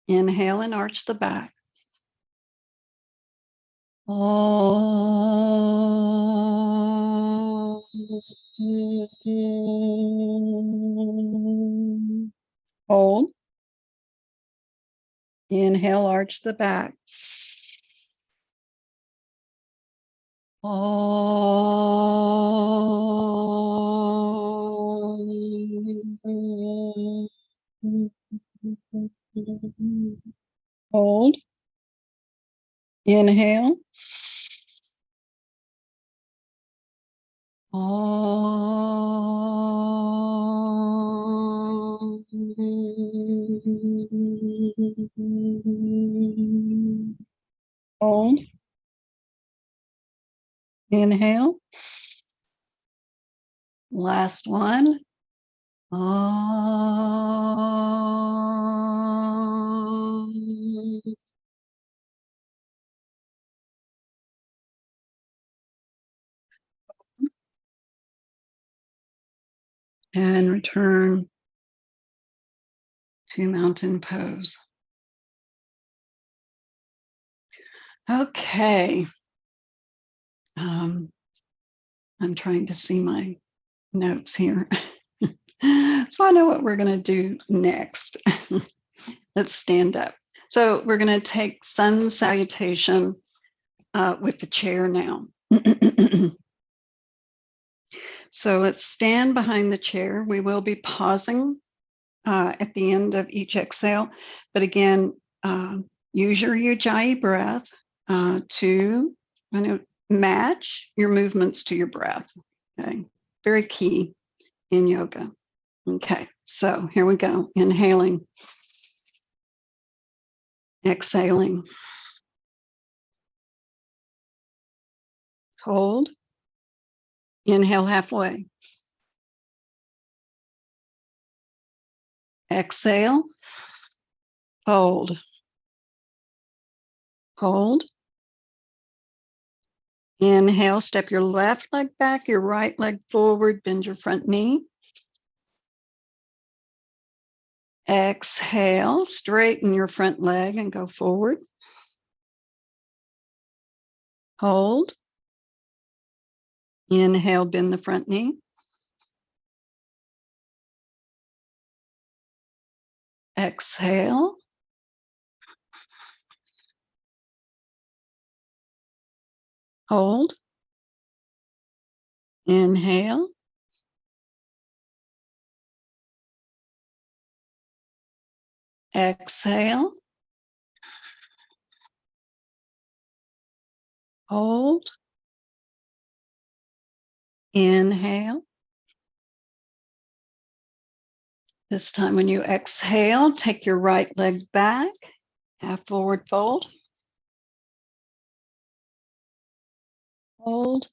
Inhale and arch the back. Om. Hold. Inhale, arch the back. Hold. Inhale. Hold. Inhale. Last one. And return to mountain pose. Okay. I'm trying to see my notes here. So I know what we're going to do next. Let's stand up. So we're going to take sun salutation with the chair now. So let's stand behind the chair. We will be pausing at the end of each exhale. But again, use your Ujjayi breath to match your movements to your breath. Okay, very key in yoga. Okay, so here we go. Inhaling, exhaling. Hold. Inhale halfway. Exhale. Hold. Hold. Inhale, step your left leg back, your right leg forward, bend your front knee. Exhale, straighten your front leg and go forward. Hold. Inhale, bend the front knee. Exhale. Hold. Inhale. Exhale. Hold. Inhale. This time when you exhale, take your right leg back, half forward fold. Hold.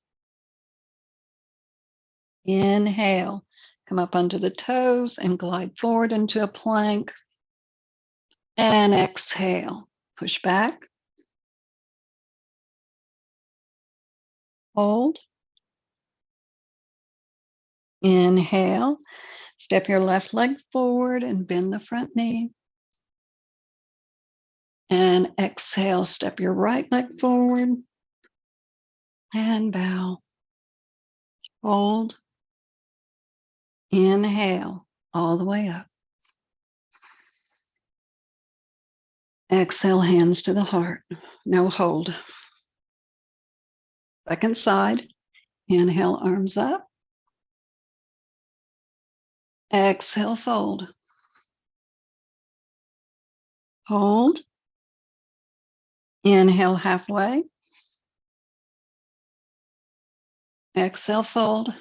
Inhale. Come up onto the toes and glide forward into a plank. And exhale. Push back. Hold. Inhale. Step your left leg forward and bend the front knee. And exhale, step your right leg forward and bow. Hold. Inhale, all the way up. Exhale, hands to the heart. No hold. Second side. Inhale, arms up. Exhale, fold. Hold. Inhale, halfway. Exhale, fold.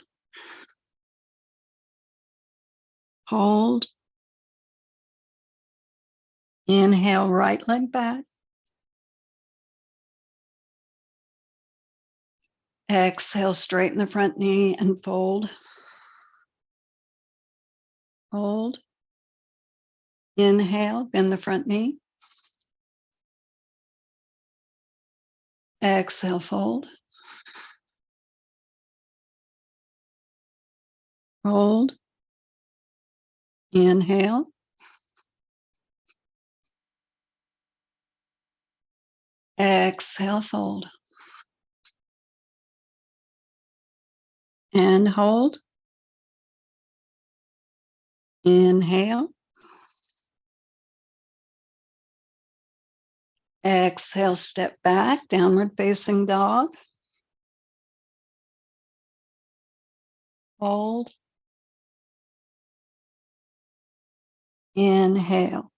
Hold. Inhale, right leg back. Exhale, straighten the front knee and fold. Hold. Inhale, bend the front knee. Exhale, fold. Hold. Inhale. Exhale, fold. And hold. Inhale. Exhale, step back, downward facing dog. Hold. Inhale.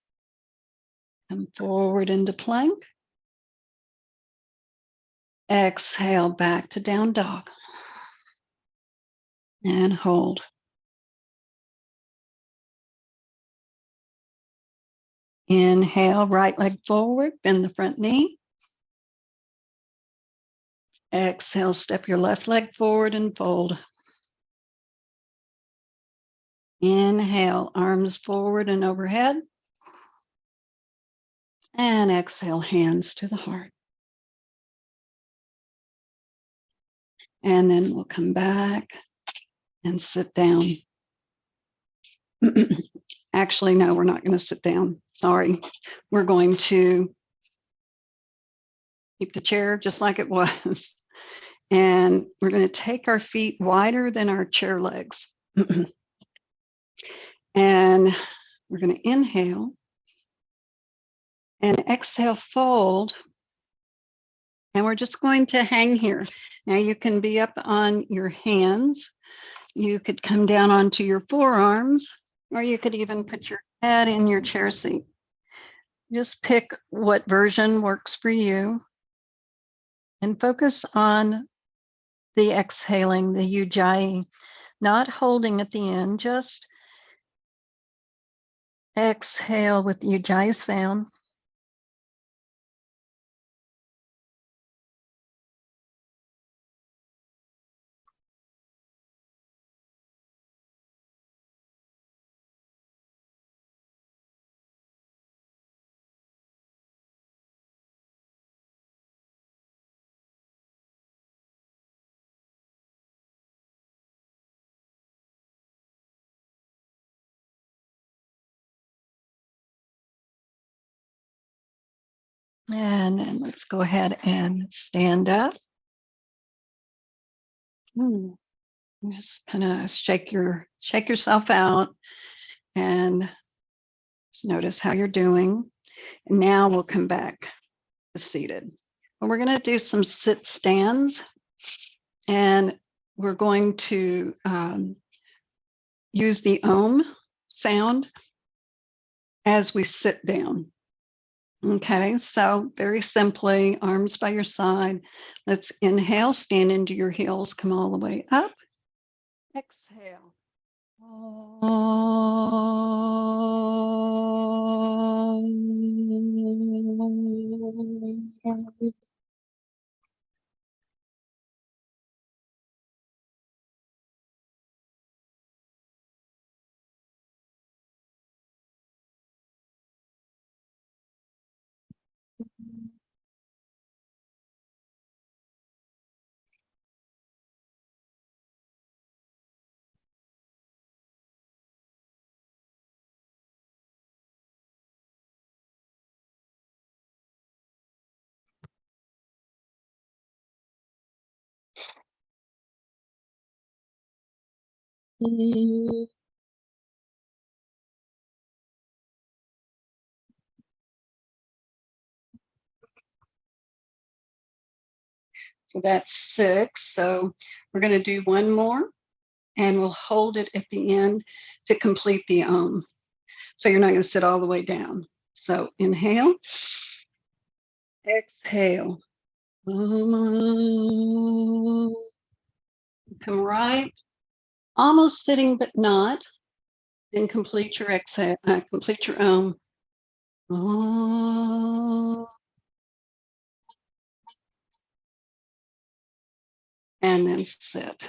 Come forward into plank. Exhale, back to down dog. And hold. Inhale, right leg forward, bend the front knee. Exhale, step your left leg forward and fold. Inhale, arms forward and overhead. And exhale, hands to the heart. And then we'll come back and sit down. Actually, no, we're not going to sit down. Sorry. We're going to keep the chair just like it was. And we're going to take our feet wider than our chair legs. And we're going to inhale and exhale, fold. And we're just going to hang here. Now you can be up on your hands. You could come down onto your forearms, or you could even put your head in your chair seat. Just pick what version works for you and focus on the exhaling, the ujjayi, not holding at the end, just exhale with the ujjayi sound. And then let's go ahead and stand up. Just kind of shake yourself out and just notice how you're doing. And now we'll come back to seated. And we're going to do some sit stands, and we're going to use the Om sound as we sit down. Okay, so very simply, arms by your side. Let's inhale, stand into your heels, come all the way up. Exhale. So that's 6. So we're going to do one more, and we'll hold it at the end to complete the Om. So you're not going to sit all the way down. So inhale, exhale. Come right, almost sitting but not. Then complete your exhale, complete your Om. And then sit.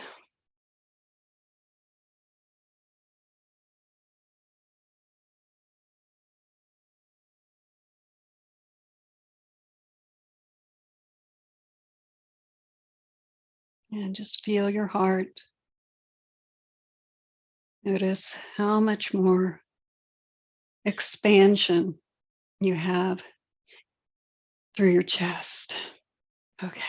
And just feel your heart. Notice how much more expansion you have through your chest. Okay.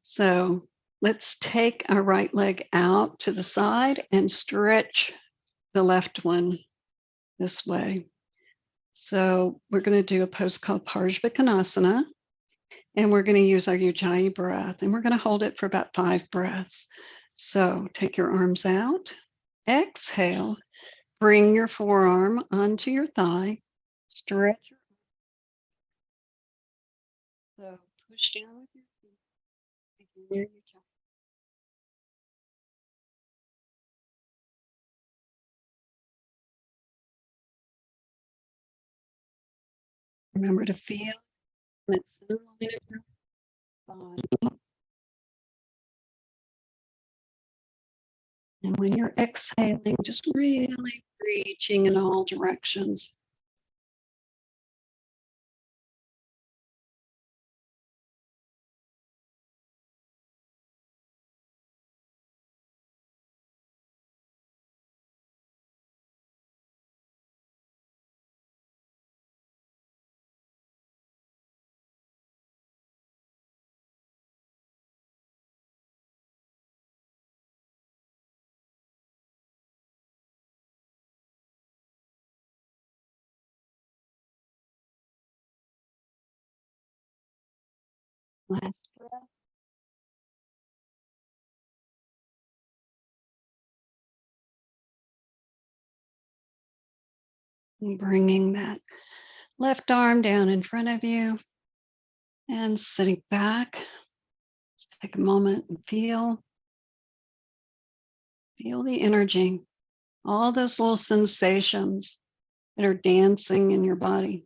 So let's take our right leg out to the side and stretch the left one this way. So we're going to do a pose called Parshvikonasana, and we're going to use our Ujjayi breath, and we're going to hold it for about 5 breaths. So take your arms out, exhale, bring your forearm onto your thigh, stretch. So push down with your feet. Near your chest. Remember to feel that center line of your body. And when you're exhaling, just really reaching in all directions. Last breath. And bringing that left arm down in front of you and sitting back. Just take a moment and feel the energy, all those little sensations that are dancing in your body.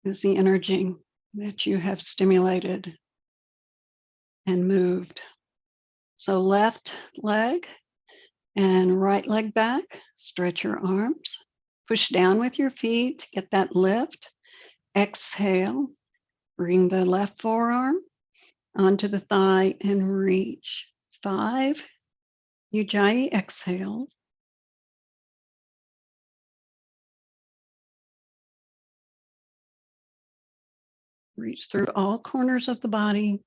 Is the energy that you have stimulated and moved. So left leg and right leg back, stretch your arms, push down with your feet, get that lift. Exhale, bring the left forearm onto the thigh and reach. 5, Ujjayi exhale. Reach through all corners of the body.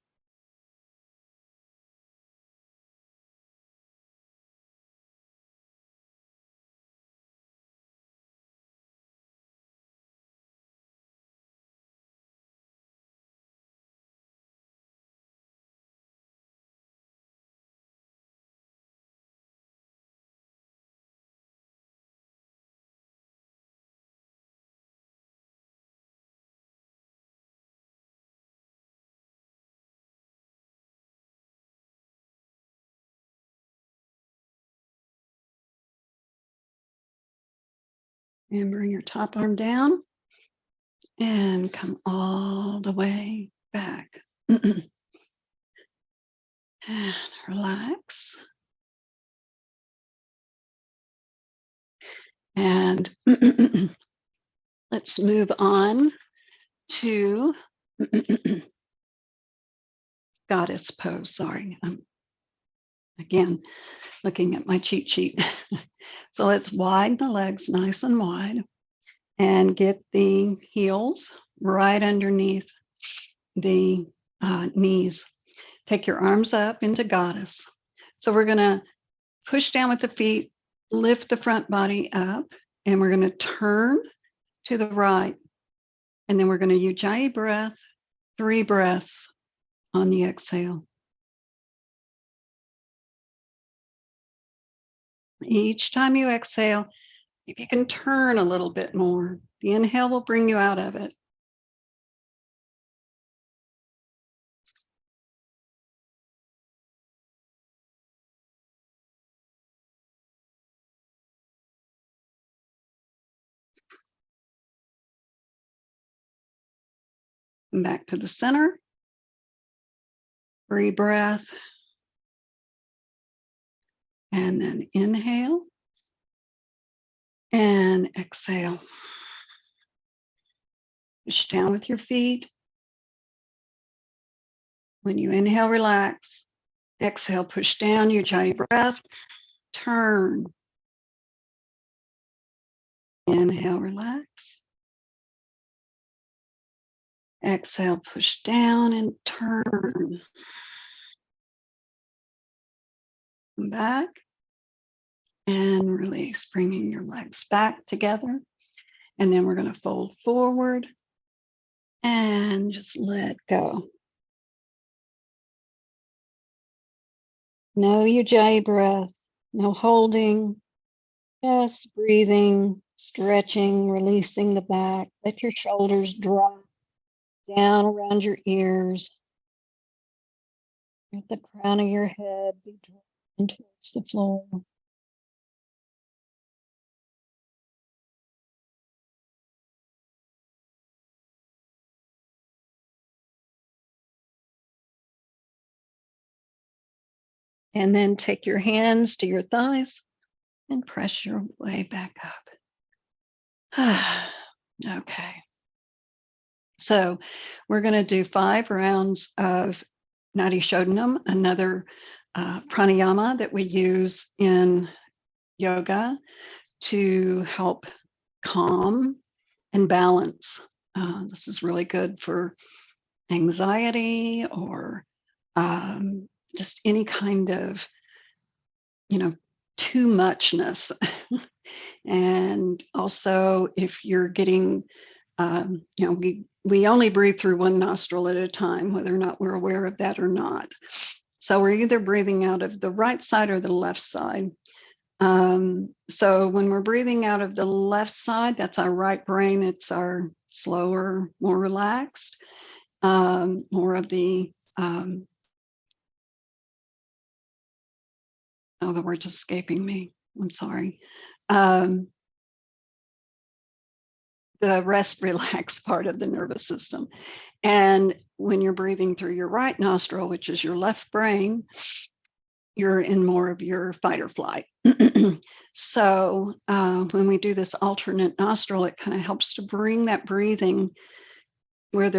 And bring your top arm down and come all the way back. And relax. And let's move on to goddess pose. Sorry, I'm again looking at my cheat sheet. So let's widen the legs nice and wide and get the heels right underneath the knees. Take your arms up into goddess. So we're going to push down with the feet, lift the front body up, and we're going to turn to the right. And then we're going to Ujjayi breath, 3 breaths on the exhale. Each time you exhale, if you can turn a little bit more, the inhale will bring you out of it. And back to the center. 3 breath. And then inhale and exhale. Push down with your feet. When you inhale, relax. Exhale, push down, Ujjayi breath. Turn. Inhale, relax. Exhale, push down and turn. Back. and release, bringing your legs back together. And then we're going to fold forward and just let go. No Ujjayi breath, no holding, just breathing, stretching, releasing the back. Let your shoulders drop down around your ears. Let the crown of your head be drawn towards the floor. And then take your hands to your thighs and press your way back up. Okay. So we're going to do 5 rounds of Nadi Shodhanam, another pranayama that we use in yoga to help calm and balance. This is really good for anxiety or just any kind of, too muchness. And also if you're getting, we only breathe through one nostril at a time, whether or not we're aware of that or not. So we're either breathing out of the right side or the left side. So when we're breathing out of the left side, that's our right brain. It's our slower, more relaxed, more of the, the word's escaping me. I'm sorry. The rest, relax part of the nervous system. And when you're breathing through your right nostril, which is your left brain, you're in more of your fight or flight. So when we do this alternate nostril, it kind of helps to bring that breathing where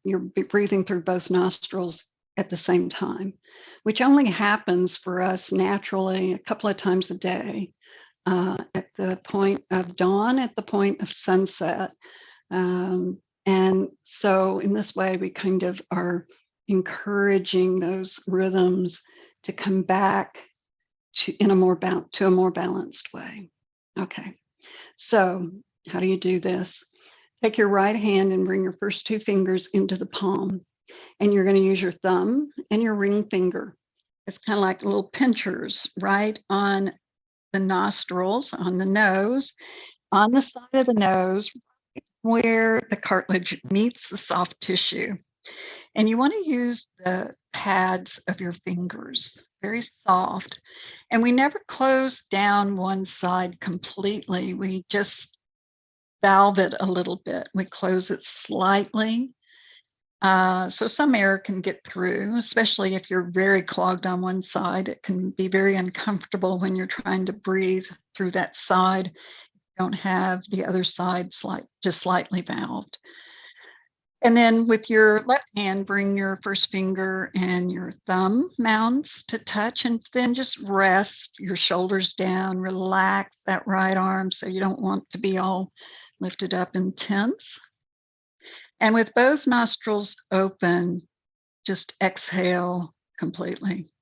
you're breathing through both nostrils at the same time, which only happens for us naturally a couple of times a day, at the point of dawn, at the point of sunset. And so in this way, we kind of are encouraging those rhythms to come back to a more balanced way. Okay, so how do you do this? Take your right hand and bring your first 2 fingers into the palm, and you're going to use your thumb and your ring finger. It's kind of like little pinchers right on the nostrils, on the nose, on the side of the nose where the cartilage meets the soft tissue. And you want to use the pads of your fingers, very soft. And we never close down one side completely. We just valve it a little bit. We close it slightly. So some air can get through, especially if you're very clogged on one side. It can be very uncomfortable when you're trying to breathe through that side. You don't have the other side just slightly valved. And then with your left hand, bring your first finger and your thumb mounds to touch, and then just rest your shoulders down, relax that right arm so you don't want to be all lifted up and tense. And with both nostrils open, just exhale completely.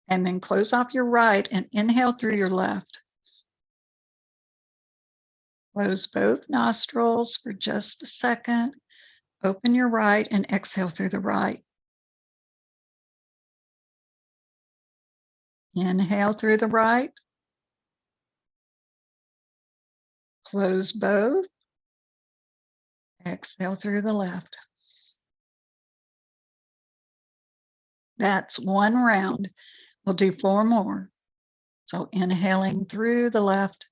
And then close off your right and inhale through your left. Close both nostrils for just a second. Open your right and exhale through the right. Inhale through the right. Close both. Exhale through the left. That's 1 round. We'll do 4 more. So inhaling through the left.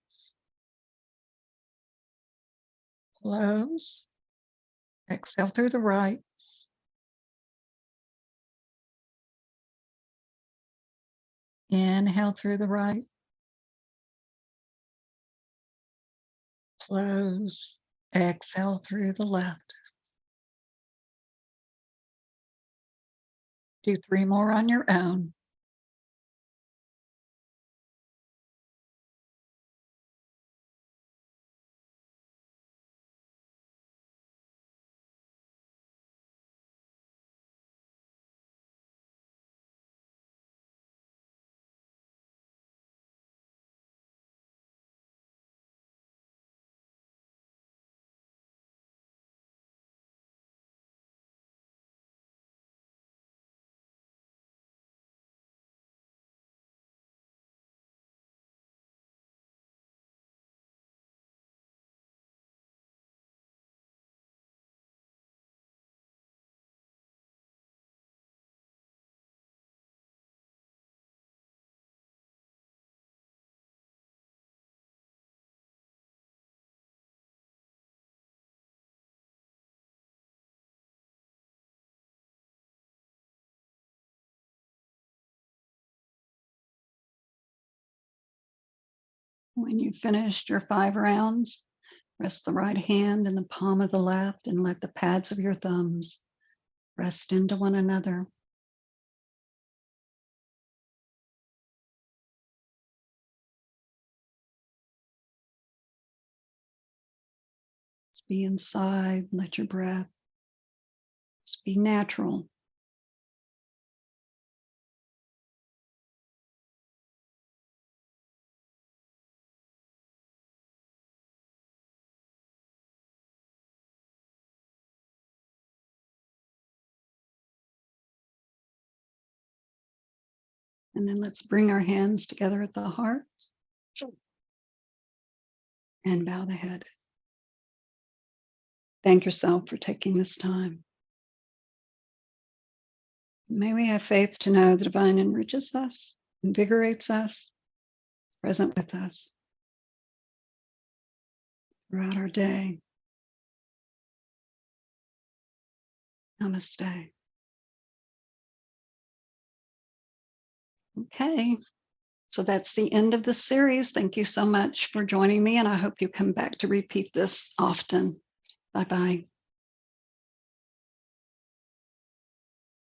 Close. Exhale through the right. Inhale through the right. Close. Exhale through the left. Do 3 more on your own. When you've finished your 5 rounds, rest the right hand in the palm of the left and let the pads of your thumbs rest into one another. Just be inside, let your breath just be natural. And then let's bring our hands together at the heart and bow the head. Thank yourself for taking this time. May we have faith to know the divine enriches us, invigorates us, present with us throughout our day. Namaste. Okay, so that's the end of the series. Thank you so much for joining me, and I hope you come back to repeat this often. Bye-bye.